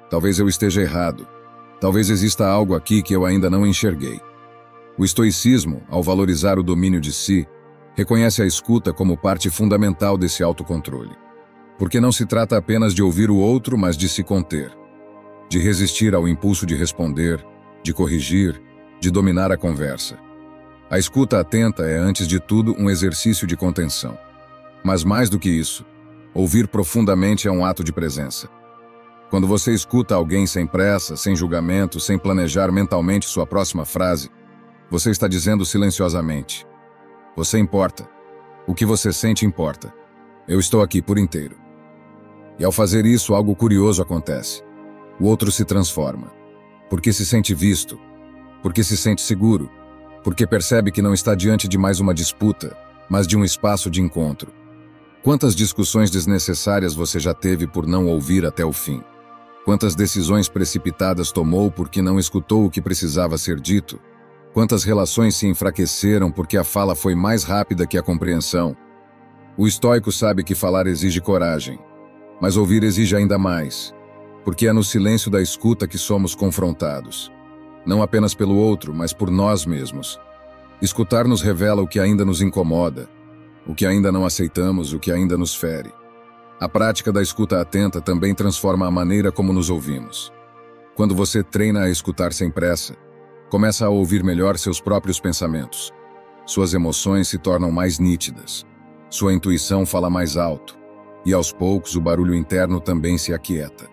talvez eu esteja errado, talvez exista algo aqui que eu ainda não enxerguei. O estoicismo, ao valorizar o domínio de si, reconhece a escuta como parte fundamental desse autocontrole. Porque não se trata apenas de ouvir o outro, mas de se conter, de resistir ao impulso de responder, de corrigir, de dominar a conversa. A escuta atenta é, antes de tudo, um exercício de contenção. Mas mais do que isso, ouvir profundamente é um ato de presença. Quando você escuta alguém sem pressa, sem julgamento, sem planejar mentalmente sua próxima frase, você está dizendo silenciosamente: você importa. O que você sente importa. Eu estou aqui por inteiro. E ao fazer isso, algo curioso acontece. O outro se transforma. Porque se sente visto. Porque se sente seguro. Porque percebe que não está diante de mais uma disputa, mas de um espaço de encontro. Quantas discussões desnecessárias você já teve por não ouvir até o fim? Quantas decisões precipitadas tomou porque não escutou o que precisava ser dito? Quantas relações se enfraqueceram porque a fala foi mais rápida que a compreensão? O estoico sabe que falar exige coragem, mas ouvir exige ainda mais, porque é no silêncio da escuta que somos confrontados. Não apenas pelo outro, mas por nós mesmos. Escutar nos revela o que ainda nos incomoda, o que ainda não aceitamos, o que ainda nos fere. A prática da escuta atenta também transforma a maneira como nos ouvimos. Quando você treina a escutar sem pressa, começa a ouvir melhor seus próprios pensamentos. Suas emoções se tornam mais nítidas. Sua intuição fala mais alto. E aos poucos o barulho interno também se aquieta.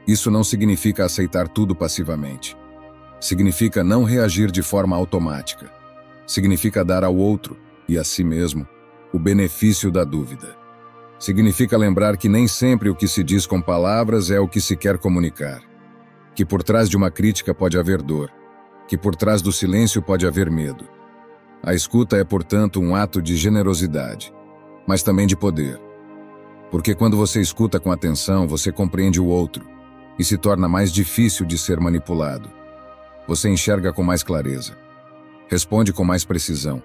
Isso não significa aceitar tudo passivamente. Significa não reagir de forma automática. Significa dar ao outro, e a si mesmo, o benefício da dúvida. Significa lembrar que nem sempre o que se diz com palavras é o que se quer comunicar. Que por trás de uma crítica pode haver dor. Que por trás do silêncio pode haver medo. A escuta é, portanto, um ato de generosidade, mas também de poder. Porque quando você escuta com atenção, você compreende o outro, e se torna mais difícil de ser manipulado. Você enxerga com mais clareza. Responde com mais precisão.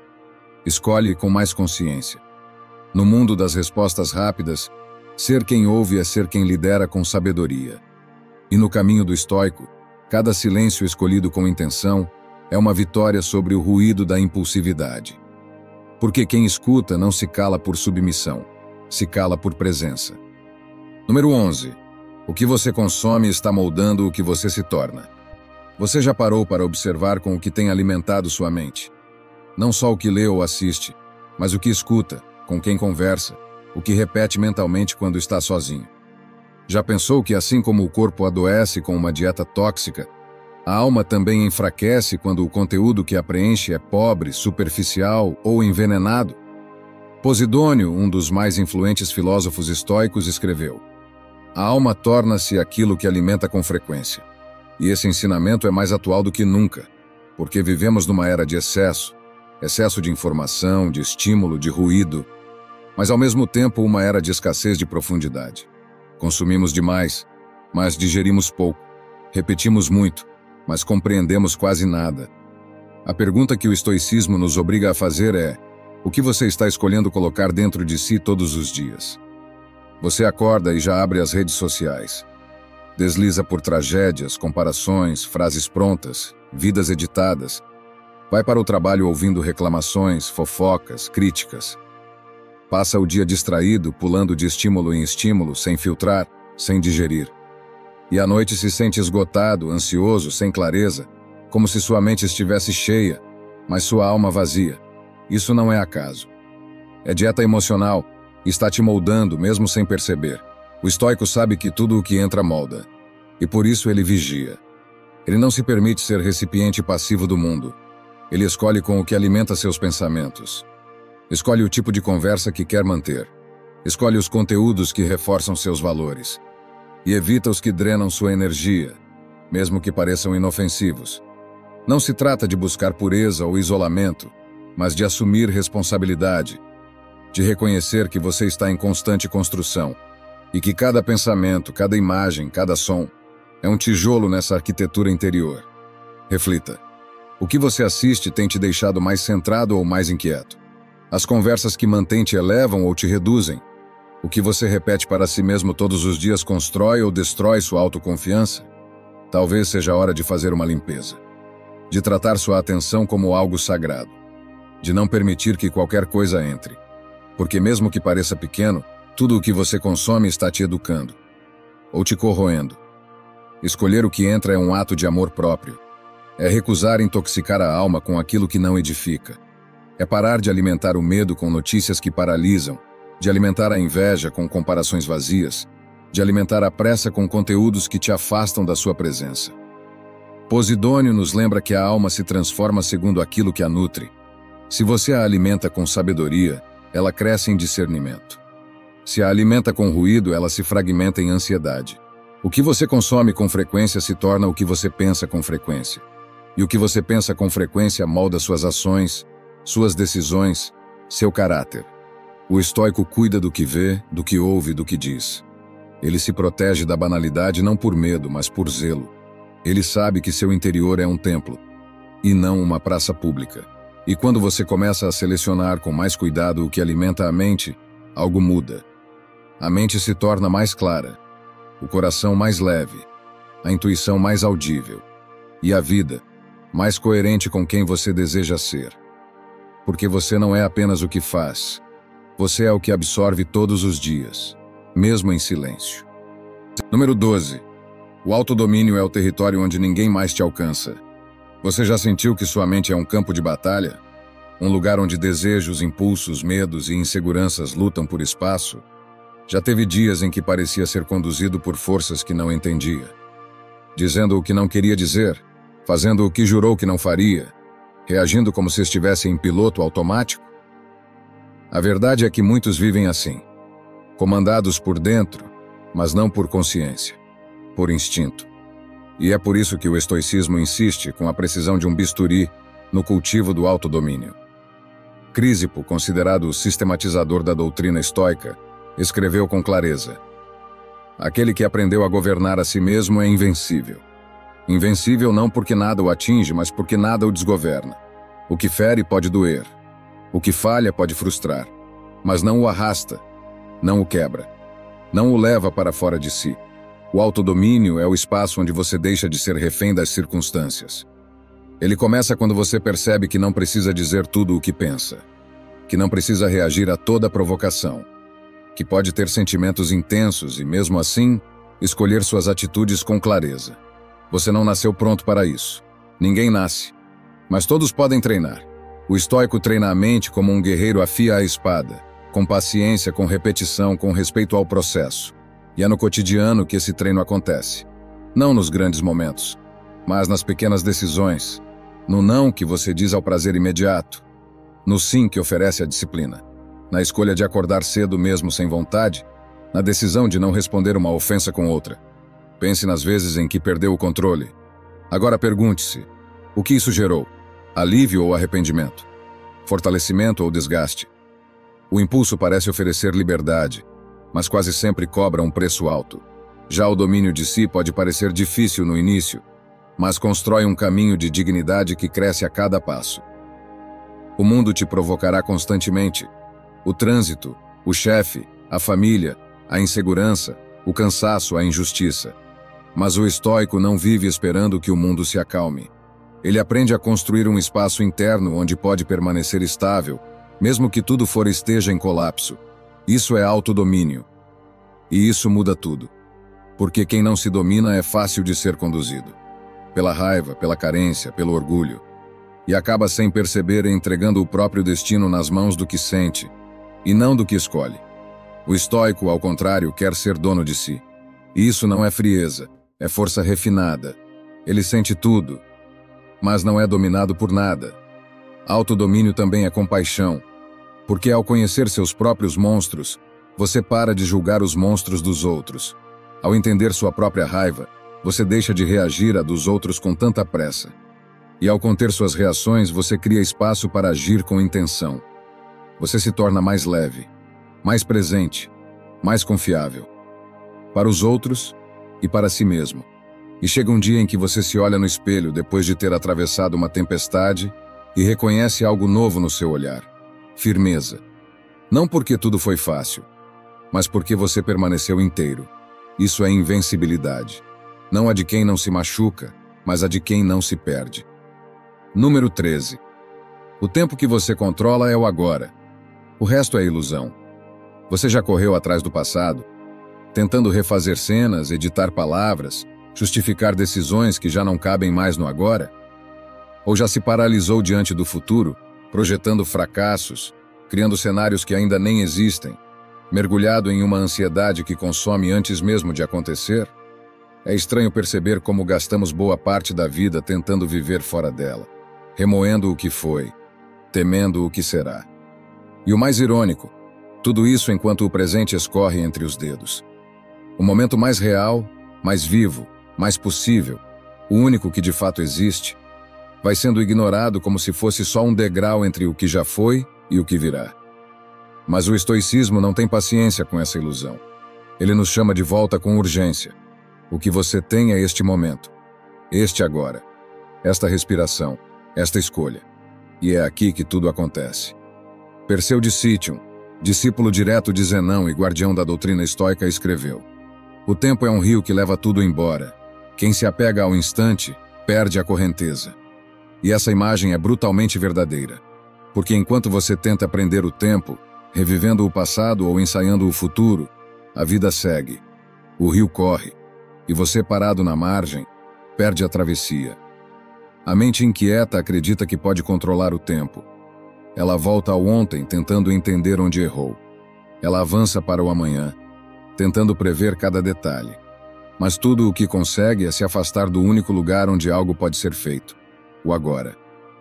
Escolhe com mais consciência. No mundo das respostas rápidas, ser quem ouve é ser quem lidera com sabedoria. E no caminho do estoico, cada silêncio escolhido com intenção é uma vitória sobre o ruído da impulsividade. Porque quem escuta não se cala por submissão, se cala por presença. Número 11. O que você consome está moldando o que você se torna. Você já parou para observar com o que tem alimentado sua mente? Não só o que lê ou assiste, mas o que escuta, com quem conversa, o que repete mentalmente quando está sozinho. Já pensou que assim como o corpo adoece com uma dieta tóxica, a alma também enfraquece quando o conteúdo que a preenche é pobre, superficial ou envenenado? Posidônio, um dos mais influentes filósofos estoicos, escreveu: a alma torna-se aquilo que alimenta com frequência. E esse ensinamento é mais atual do que nunca, porque vivemos numa era de excesso de informação, de estímulo, de ruído, mas ao mesmo tempo uma era de escassez de profundidade. Consumimos demais, mas digerimos pouco. Repetimos muito, mas compreendemos quase nada. A pergunta que o estoicismo nos obriga a fazer é: o que você está escolhendo colocar dentro de si todos os dias? Você acorda e já abre as redes sociais. Desliza por tragédias, comparações, frases prontas, vidas editadas. Vai para o trabalho ouvindo reclamações, fofocas, críticas. Passa o dia distraído, pulando de estímulo em estímulo, sem filtrar, sem digerir. E à noite se sente esgotado, ansioso, sem clareza, como se sua mente estivesse cheia, mas sua alma vazia. Isso não é acaso. É dieta emocional e está te moldando, mesmo sem perceber. O estoico sabe que tudo o que entra molda, e por isso ele vigia. Ele não se permite ser recipiente passivo do mundo. Ele escolhe com o que alimenta seus pensamentos. Escolhe o tipo de conversa que quer manter. Escolhe os conteúdos que reforçam seus valores. E evita os que drenam sua energia, mesmo que pareçam inofensivos. Não se trata de buscar pureza ou isolamento, mas de assumir responsabilidade, de reconhecer que você está em constante construção e que cada pensamento, cada imagem, cada som é um tijolo nessa arquitetura interior. Reflita. O que você assiste tem te deixado mais centrado ou mais inquieto? As conversas que mantêm te elevam ou te reduzem? O que você repete para si mesmo todos os dias constrói ou destrói sua autoconfiança? Talvez seja a hora de fazer uma limpeza. De tratar sua atenção como algo sagrado. De não permitir que qualquer coisa entre. Porque mesmo que pareça pequeno, tudo o que você consome está te educando. Ou te corroendo. Escolher o que entra é um ato de amor próprio. É recusar intoxicar a alma com aquilo que não edifica. É parar de alimentar o medo com notícias que paralisam, de alimentar a inveja com comparações vazias, de alimentar a pressa com conteúdos que te afastam da sua presença. Posidônio nos lembra que a alma se transforma segundo aquilo que a nutre. Se você a alimenta com sabedoria, ela cresce em discernimento. Se a alimenta com ruído, ela se fragmenta em ansiedade. O que você consome com frequência se torna o que você pensa com frequência. E o que você pensa com frequência molda suas ações, suas decisões, seu caráter. O estoico cuida do que vê, do que ouve, do que diz. Ele se protege da banalidade não por medo, mas por zelo. Ele sabe que seu interior é um templo, e não uma praça pública. E quando você começa a selecionar com mais cuidado o que alimenta a mente, algo muda. A mente se torna mais clara, o coração mais leve, a intuição mais audível, e a vida mais coerente com quem você deseja ser. Porque você não é apenas o que faz, você é o que absorve todos os dias, mesmo em silêncio. Número 12. O autodomínio é o território onde ninguém mais te alcança. Você já sentiu que sua mente é um campo de batalha? Um lugar onde desejos, impulsos, medos e inseguranças lutam por espaço? Já teve dias em que parecia ser conduzido por forças que não entendia, dizendo o que não queria dizer, fazendo o que jurou que não faria, reagindo como se estivesse em piloto automático? A verdade é que muitos vivem assim, comandados por dentro, mas não por consciência, por instinto. E é por isso que o estoicismo insiste, com a precisão de um bisturi, no cultivo do autodomínio. Crisipo, considerado o sistematizador da doutrina estoica, escreveu com clareza: aquele que aprendeu a governar a si mesmo é invencível. Invencível não porque nada o atinge, mas porque nada o desgoverna. O que fere pode doer. O que falha pode frustrar. Mas não o arrasta, não o quebra. Não o leva para fora de si. O autodomínio é o espaço onde você deixa de ser refém das circunstâncias. Ele começa quando você percebe que não precisa dizer tudo o que pensa, que não precisa reagir a toda provocação, que pode ter sentimentos intensos e, mesmo assim, escolher suas atitudes com clareza. Você não nasceu pronto para isso. Ninguém nasce. Mas todos podem treinar. O estoico treina a mente como um guerreiro afia a espada, com paciência, com repetição, com respeito ao processo. E é no cotidiano que esse treino acontece. Não nos grandes momentos, mas nas pequenas decisões. No não que você diz ao prazer imediato. No sim que oferece a disciplina. Na escolha de acordar cedo mesmo sem vontade. Na decisão de não responder uma ofensa com outra. Pense nas vezes em que perdeu o controle. Agora pergunte-se: o que isso gerou? Alívio ou arrependimento? Fortalecimento ou desgaste? O impulso parece oferecer liberdade, mas quase sempre cobra um preço alto. Já o domínio de si pode parecer difícil no início, mas constrói um caminho de dignidade que cresce a cada passo. O mundo te provocará constantemente. O trânsito, o chefe, a família, a insegurança, o cansaço, a injustiça. Mas o estoico não vive esperando que o mundo se acalme. Ele aprende a construir um espaço interno onde pode permanecer estável, mesmo que tudo fora esteja em colapso. Isso é autodomínio. E isso muda tudo. Porque quem não se domina é fácil de ser conduzido. Pela raiva, pela carência, pelo orgulho. E acaba sem perceber entregando o próprio destino nas mãos do que sente, e não do que escolhe. O estoico, ao contrário, quer ser dono de si. E isso não é frieza, é força refinada. Ele sente tudo, mas não é dominado por nada. Autodomínio também é compaixão, porque ao conhecer seus próprios monstros, você para de julgar os monstros dos outros. Ao entender sua própria raiva, você deixa de reagir à dos outros com tanta pressa. E ao conter suas reações, você cria espaço para agir com intenção. Você se torna mais leve, mais presente, mais confiável. Para os outros e para si mesmo. E chega um dia em que você se olha no espelho depois de ter atravessado uma tempestade e reconhece algo novo no seu olhar. Firmeza. Não porque tudo foi fácil, mas porque você permaneceu inteiro. Isso é invencibilidade. Não a de quem não se machuca, mas a de quem não se perde. Número 13. O tempo que você controla é o agora. O resto é ilusão. Você já correu atrás do passado, tentando refazer cenas, editar palavras, justificar decisões que já não cabem mais no agora? Ou já se paralisou diante do futuro, projetando fracassos, criando cenários que ainda nem existem, mergulhado em uma ansiedade que consome antes mesmo de acontecer? É estranho perceber como gastamos boa parte da vida tentando viver fora dela, remoendo o que foi, temendo o que será. E o mais irônico, tudo isso enquanto o presente escorre entre os dedos. O momento mais real, mais vivo, mais possível, o único que de fato existe, vai sendo ignorado como se fosse só um degrau entre o que já foi e o que virá. Mas o estoicismo não tem paciência com essa ilusão. Ele nos chama de volta com urgência. O que você tem é este momento, este agora, esta respiração, esta escolha. E é aqui que tudo acontece. Perseu de Cítion, discípulo direto de Zenão e guardião da doutrina estoica, escreveu: "O tempo é um rio que leva tudo embora. Quem se apega ao instante, perde a correnteza." E essa imagem é brutalmente verdadeira. Porque enquanto você tenta prender o tempo, revivendo o passado ou ensaiando o futuro, a vida segue. O rio corre. E você, parado na margem, perde a travessia. A mente inquieta acredita que pode controlar o tempo. Ela volta ao ontem tentando entender onde errou. Ela avança para o amanhã, tentando prever cada detalhe. Mas tudo o que consegue é se afastar do único lugar onde algo pode ser feito: o agora.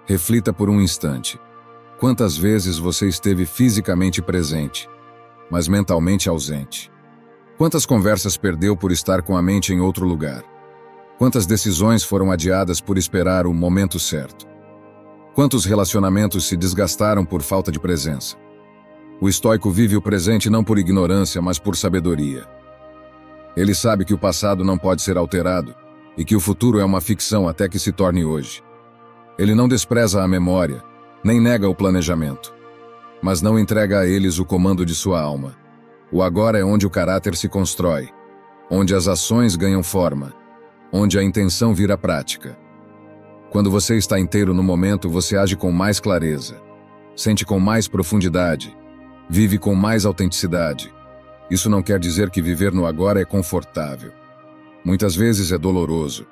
Reflita por um instante. Quantas vezes você esteve fisicamente presente, mas mentalmente ausente? Quantas conversas perdeu por estar com a mente em outro lugar? Quantas decisões foram adiadas por esperar o momento certo? Quantos relacionamentos se desgastaram por falta de presença? O estoico vive o presente não por ignorância, mas por sabedoria. Ele sabe que o passado não pode ser alterado e que o futuro é uma ficção até que se torne hoje. Ele não despreza a memória, nem nega o planejamento, mas não entrega a eles o comando de sua alma. O agora é onde o caráter se constrói, onde as ações ganham forma, onde a intenção vira prática. Quando você está inteiro no momento, você age com mais clareza, sente com mais profundidade, vive com mais autenticidade. Isso não quer dizer que viver no agora é confortável. Muitas vezes é doloroso,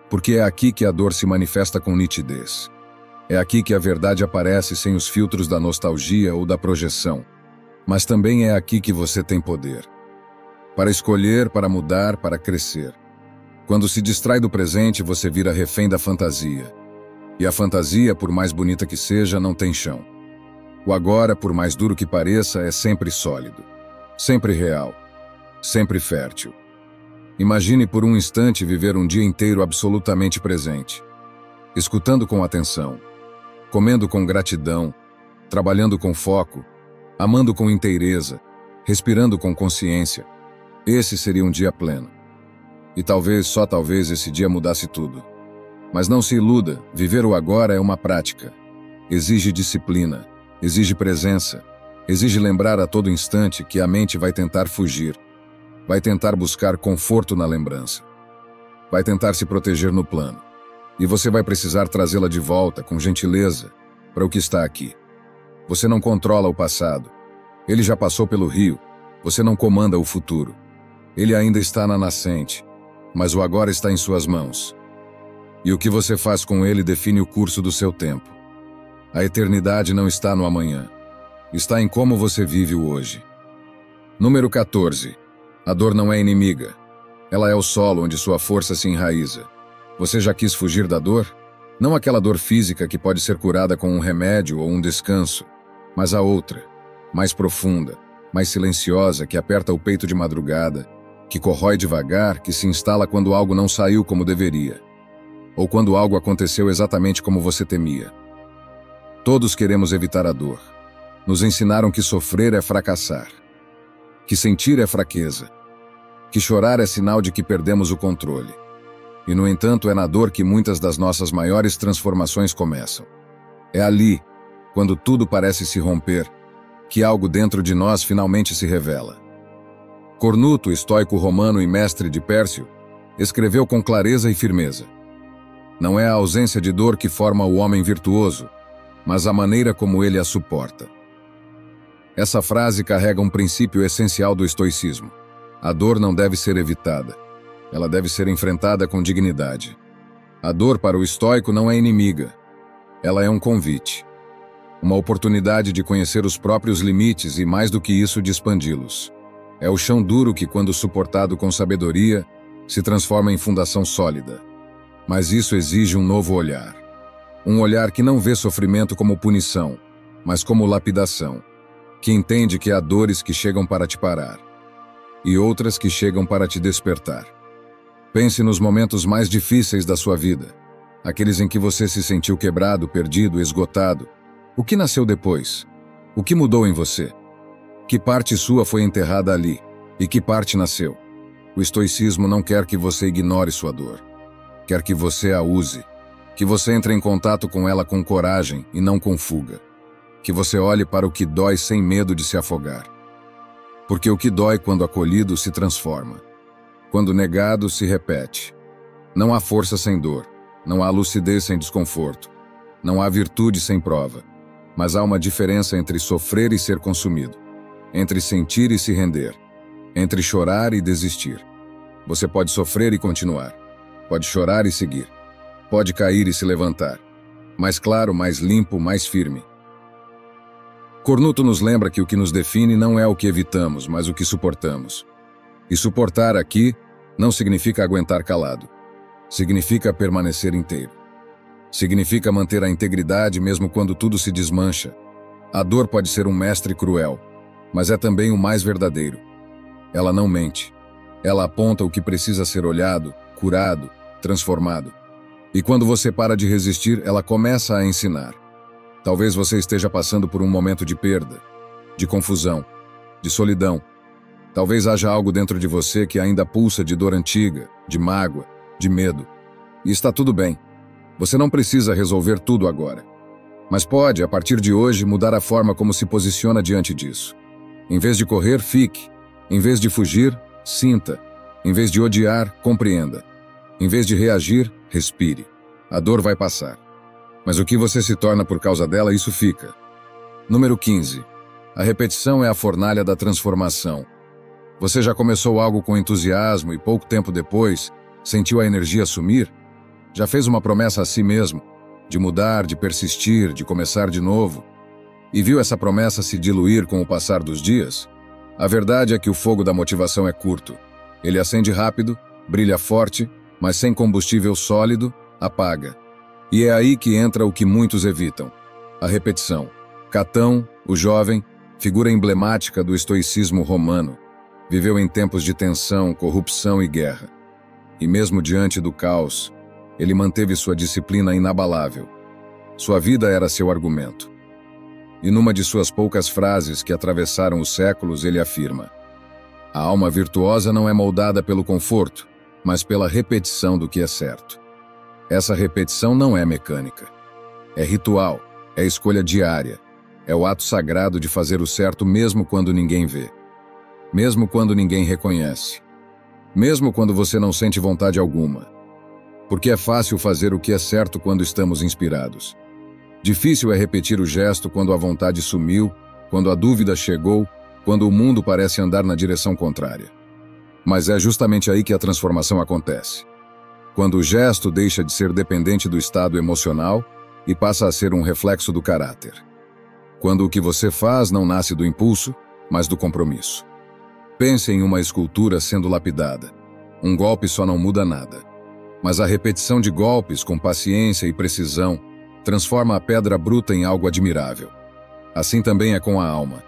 porque é aqui que a dor se manifesta com nitidez. É aqui que a verdade aparece sem os filtros da nostalgia ou da projeção. Mas também é aqui que você tem poder. Para escolher, para mudar, para crescer. Quando se distrai do presente, você vira refém da fantasia. E a fantasia, por mais bonita que seja, não tem chão. O agora, por mais duro que pareça, é sempre sólido. Sempre real. Sempre fértil. Imagine por um instante viver um dia inteiro absolutamente presente. Escutando com atenção. Comendo com gratidão. Trabalhando com foco. Amando com inteireza, respirando com consciência, esse seria um dia pleno. E talvez, só talvez, esse dia mudasse tudo. Mas não se iluda, viver o agora é uma prática. Exige disciplina, exige presença, exige lembrar a todo instante que a mente vai tentar fugir, vai tentar buscar conforto na lembrança, vai tentar se proteger no plano. E você vai precisar trazê-la de volta, com gentileza, para o que está aqui. Você não controla o passado. Ele já passou pelo rio. Você não comanda o futuro. Ele ainda está na nascente, mas o agora está em suas mãos. E o que você faz com ele define o curso do seu tempo. A eternidade não está no amanhã. Está em como você vive o hoje. Número 14. A dor não é inimiga. Ela é o solo onde sua força se enraiza. Você já quis fugir da dor? Não aquela dor física que pode ser curada com um remédio ou um descanso, mas a outra, mais profunda, mais silenciosa, que aperta o peito de madrugada, que corrói devagar, que se instala quando algo não saiu como deveria, ou quando algo aconteceu exatamente como você temia. Todos queremos evitar a dor. Nos ensinaram que sofrer é fracassar, que sentir é fraqueza, que chorar é sinal de que perdemos o controle. E, no entanto, é na dor que muitas das nossas maiores transformações começam. É ali, quando tudo parece se romper, que algo dentro de nós finalmente se revela. Cornuto, estoico romano e mestre de Pércio, escreveu com clareza e firmeza: não é a ausência de dor que forma o homem virtuoso, mas a maneira como ele a suporta. Essa frase carrega um princípio essencial do estoicismo. A dor não deve ser evitada. Ela deve ser enfrentada com dignidade. A dor para o estoico não é inimiga. Ela é um convite. Uma oportunidade de conhecer os próprios limites e, mais do que isso, de expandi-los. É o chão duro que, quando suportado com sabedoria, se transforma em fundação sólida. Mas isso exige um novo olhar. Um olhar que não vê sofrimento como punição, mas como lapidação. Que entende que há dores que chegam para te parar e outras que chegam para te despertar. Pense nos momentos mais difíceis da sua vida, aqueles em que você se sentiu quebrado, perdido, esgotado. O que nasceu depois? O que mudou em você? Que parte sua foi enterrada ali? E que parte nasceu? O estoicismo não quer que você ignore sua dor. Quer que você a use. Que você entre em contato com ela com coragem e não com fuga. Que você olhe para o que dói sem medo de se afogar. Porque o que dói quando acolhido se transforma. Quando negado, se repete. Não há força sem dor. Não há lucidez sem desconforto. Não há virtude sem prova. Mas há uma diferença entre sofrer e ser consumido. Entre sentir e se render. Entre chorar e desistir. Você pode sofrer e continuar. Pode chorar e seguir. Pode cair e se levantar. Mais claro, mais limpo, mais firme. Cornuto nos lembra que o que nos define não é o que evitamos, mas o que suportamos. E suportar aqui não significa aguentar calado. Significa permanecer inteiro. Significa manter a integridade mesmo quando tudo se desmancha. A dor pode ser um mestre cruel, mas é também o mais verdadeiro. Ela não mente. Ela aponta o que precisa ser olhado, curado, transformado. E quando você para de resistir, ela começa a ensinar. Talvez você esteja passando por um momento de perda, de confusão, de solidão. Talvez haja algo dentro de você que ainda pulsa de dor antiga, de mágoa, de medo. E está tudo bem. Você não precisa resolver tudo agora. Mas pode, a partir de hoje, mudar a forma como se posiciona diante disso. Em vez de correr, fique. Em vez de fugir, sinta. Em vez de odiar, compreenda. Em vez de reagir, respire. A dor vai passar. Mas o que você se torna por causa dela, isso fica. Número 15. A repetição é a fornalha da transformação. Você já começou algo com entusiasmo e pouco tempo depois, sentiu a energia sumir? Já fez uma promessa a si mesmo, de mudar, de persistir, de começar de novo? E viu essa promessa se diluir com o passar dos dias? A verdade é que o fogo da motivação é curto. Ele acende rápido, brilha forte, mas sem combustível sólido, apaga. E é aí que entra o que muitos evitam: a repetição. Catão, o jovem, figura emblemática do estoicismo romano, viveu em tempos de tensão, corrupção e guerra. E mesmo diante do caos, ele manteve sua disciplina inabalável. Sua vida era seu argumento. E numa de suas poucas frases que atravessaram os séculos, ele afirma: a alma virtuosa não é moldada pelo conforto, mas pela repetição do que é certo. Essa repetição não é mecânica. É ritual, é escolha diária, é o ato sagrado de fazer o certo mesmo quando ninguém vê, mesmo quando ninguém reconhece, mesmo quando você não sente vontade alguma. Porque é fácil fazer o que é certo quando estamos inspirados. Difícil é repetir o gesto quando a vontade sumiu, quando a dúvida chegou, quando o mundo parece andar na direção contrária. Mas é justamente aí que a transformação acontece. Quando o gesto deixa de ser dependente do estado emocional e passa a ser um reflexo do caráter. Quando o que você faz não nasce do impulso, mas do compromisso. Pense em uma escultura sendo lapidada. Um golpe só não muda nada. Mas a repetição de golpes com paciência e precisão transforma a pedra bruta em algo admirável. Assim também é com a alma.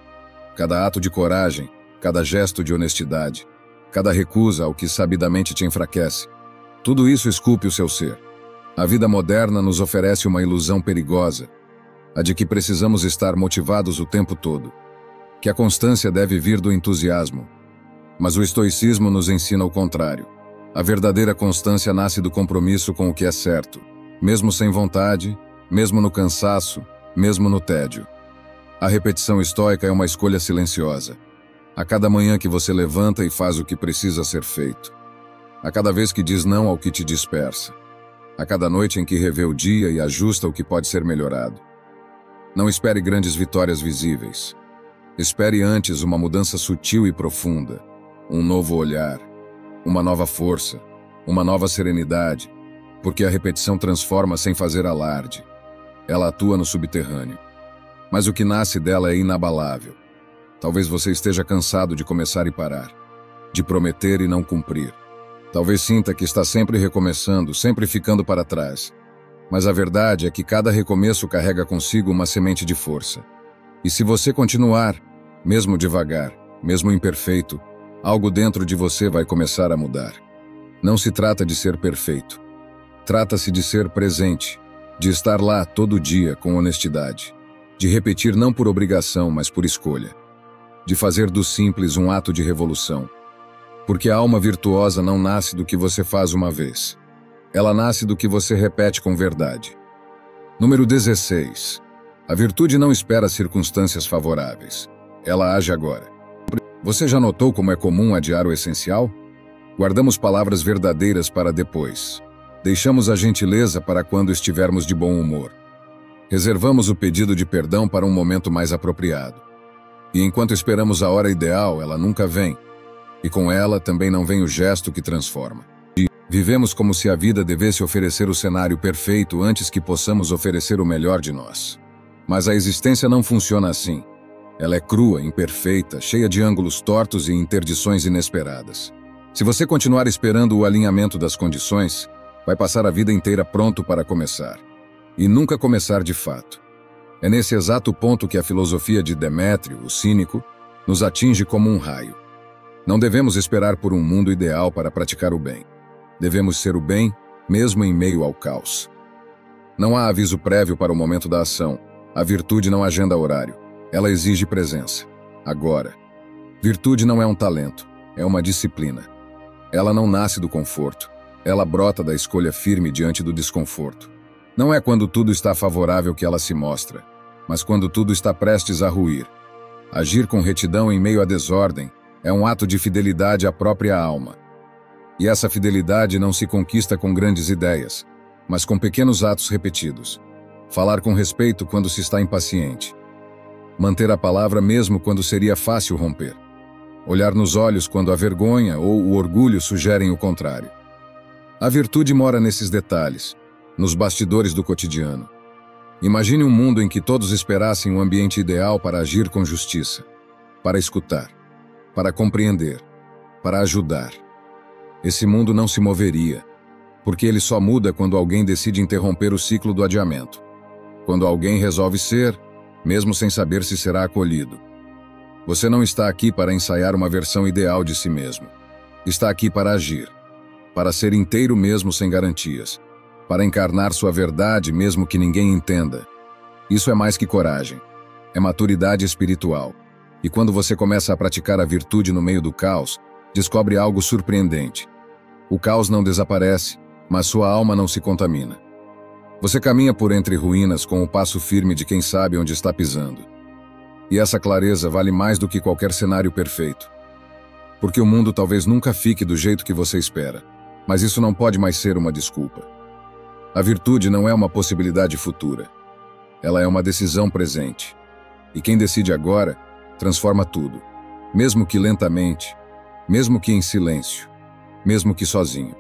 Cada ato de coragem, cada gesto de honestidade, cada recusa ao que sabidamente te enfraquece, tudo isso esculpe o seu ser. A vida moderna nos oferece uma ilusão perigosa, a de que precisamos estar motivados o tempo todo, que a constância deve vir do entusiasmo. Mas o estoicismo nos ensina o contrário. A verdadeira constância nasce do compromisso com o que é certo, mesmo sem vontade, mesmo no cansaço, mesmo no tédio. A repetição estoica é uma escolha silenciosa. A cada manhã que você levanta e faz o que precisa ser feito. A cada vez que diz não ao que te dispersa. A cada noite em que revê o dia e ajusta o que pode ser melhorado. Não espere grandes vitórias visíveis. Espere antes uma mudança sutil e profunda, um novo olhar, uma nova força, uma nova serenidade, porque a repetição transforma sem fazer alarde. Ela atua no subterrâneo. Mas o que nasce dela é inabalável. Talvez você esteja cansado de começar e parar, de prometer e não cumprir. Talvez sinta que está sempre recomeçando, sempre ficando para trás. Mas a verdade é que cada recomeço carrega consigo uma semente de força. E se você continuar, mesmo devagar, mesmo imperfeito, algo dentro de você vai começar a mudar. Não se trata de ser perfeito. Trata-se de ser presente, de estar lá todo dia com honestidade, de repetir não por obrigação, mas por escolha, de fazer do simples um ato de revolução. Porque a alma virtuosa não nasce do que você faz uma vez. Ela nasce do que você repete com verdade. Número 16. A virtude não espera circunstâncias favoráveis. Ela age agora. Você já notou como é comum adiar o essencial? Guardamos palavras verdadeiras para depois. Deixamos a gentileza para quando estivermos de bom humor. Reservamos o pedido de perdão para um momento mais apropriado. E enquanto esperamos a hora ideal, ela nunca vem. E com ela também não vem o gesto que transforma. Vivemos como se a vida devesse oferecer o cenário perfeito antes que possamos oferecer o melhor de nós. Mas a existência não funciona assim. Ela é crua, imperfeita, cheia de ângulos tortos e interdições inesperadas. Se você continuar esperando o alinhamento das condições, vai passar a vida inteira pronto para começar. E nunca começar de fato. É nesse exato ponto que a filosofia de Demétrio, o cínico, nos atinge como um raio. Não devemos esperar por um mundo ideal para praticar o bem. Devemos ser o bem, mesmo em meio ao caos. Não há aviso prévio para o momento da ação. A virtude não agenda horário. Ela exige presença. Agora. Virtude não é um talento, é uma disciplina. Ela não nasce do conforto. Ela brota da escolha firme diante do desconforto. Não é quando tudo está favorável que ela se mostra, mas quando tudo está prestes a ruir. Agir com retidão em meio à desordem é um ato de fidelidade à própria alma. E essa fidelidade não se conquista com grandes ideias, mas com pequenos atos repetidos. Falar com respeito quando se está impaciente. Manter a palavra mesmo quando seria fácil romper. Olhar nos olhos quando a vergonha ou o orgulho sugerem o contrário. A virtude mora nesses detalhes, nos bastidores do cotidiano. Imagine um mundo em que todos esperassem um ambiente ideal para agir com justiça, para escutar, para compreender, para ajudar. Esse mundo não se moveria, porque ele só muda quando alguém decide interromper o ciclo do adiamento. Quando alguém resolve ser, mesmo sem saber se será acolhido. Você não está aqui para ensaiar uma versão ideal de si mesmo. Está aqui para agir, para ser inteiro mesmo sem garantias, para encarnar sua verdade mesmo que ninguém entenda. Isso é mais que coragem. é maturidade espiritual. E quando você começa a praticar a virtude no meio do caos, descobre algo surpreendente. O caos não desaparece, mas sua alma não se contamina. Você caminha por entre ruínas com o passo firme de quem sabe onde está pisando. E essa clareza vale mais do que qualquer cenário perfeito. Porque o mundo talvez nunca fique do jeito que você espera, mas isso não pode mais ser uma desculpa. A virtude não é uma possibilidade futura. Ela é uma decisão presente. E quem decide agora, transforma tudo. Mesmo que lentamente, mesmo que em silêncio, mesmo que sozinho.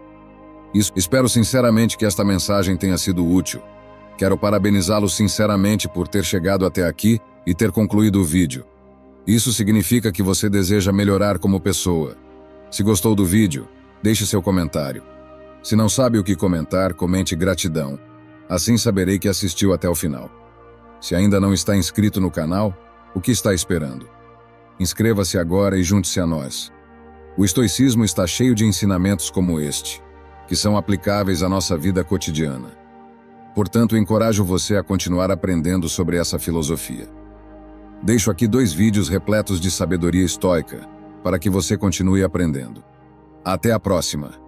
Espero sinceramente que esta mensagem tenha sido útil. Quero parabenizá-lo sinceramente por ter chegado até aqui e ter concluído o vídeo. Isso significa que você deseja melhorar como pessoa. Se gostou do vídeo, deixe seu comentário. Se não sabe o que comentar, comente gratidão. Assim saberei que assistiu até o final. Se ainda não está inscrito no canal, o que está esperando? Inscreva-se agora e junte-se a nós. O estoicismo está cheio de ensinamentos como este, que são aplicáveis à nossa vida cotidiana. Portanto, encorajo você a continuar aprendendo sobre essa filosofia. Deixo aqui 2 vídeos repletos de sabedoria estoica, para que você continue aprendendo. Até a próxima!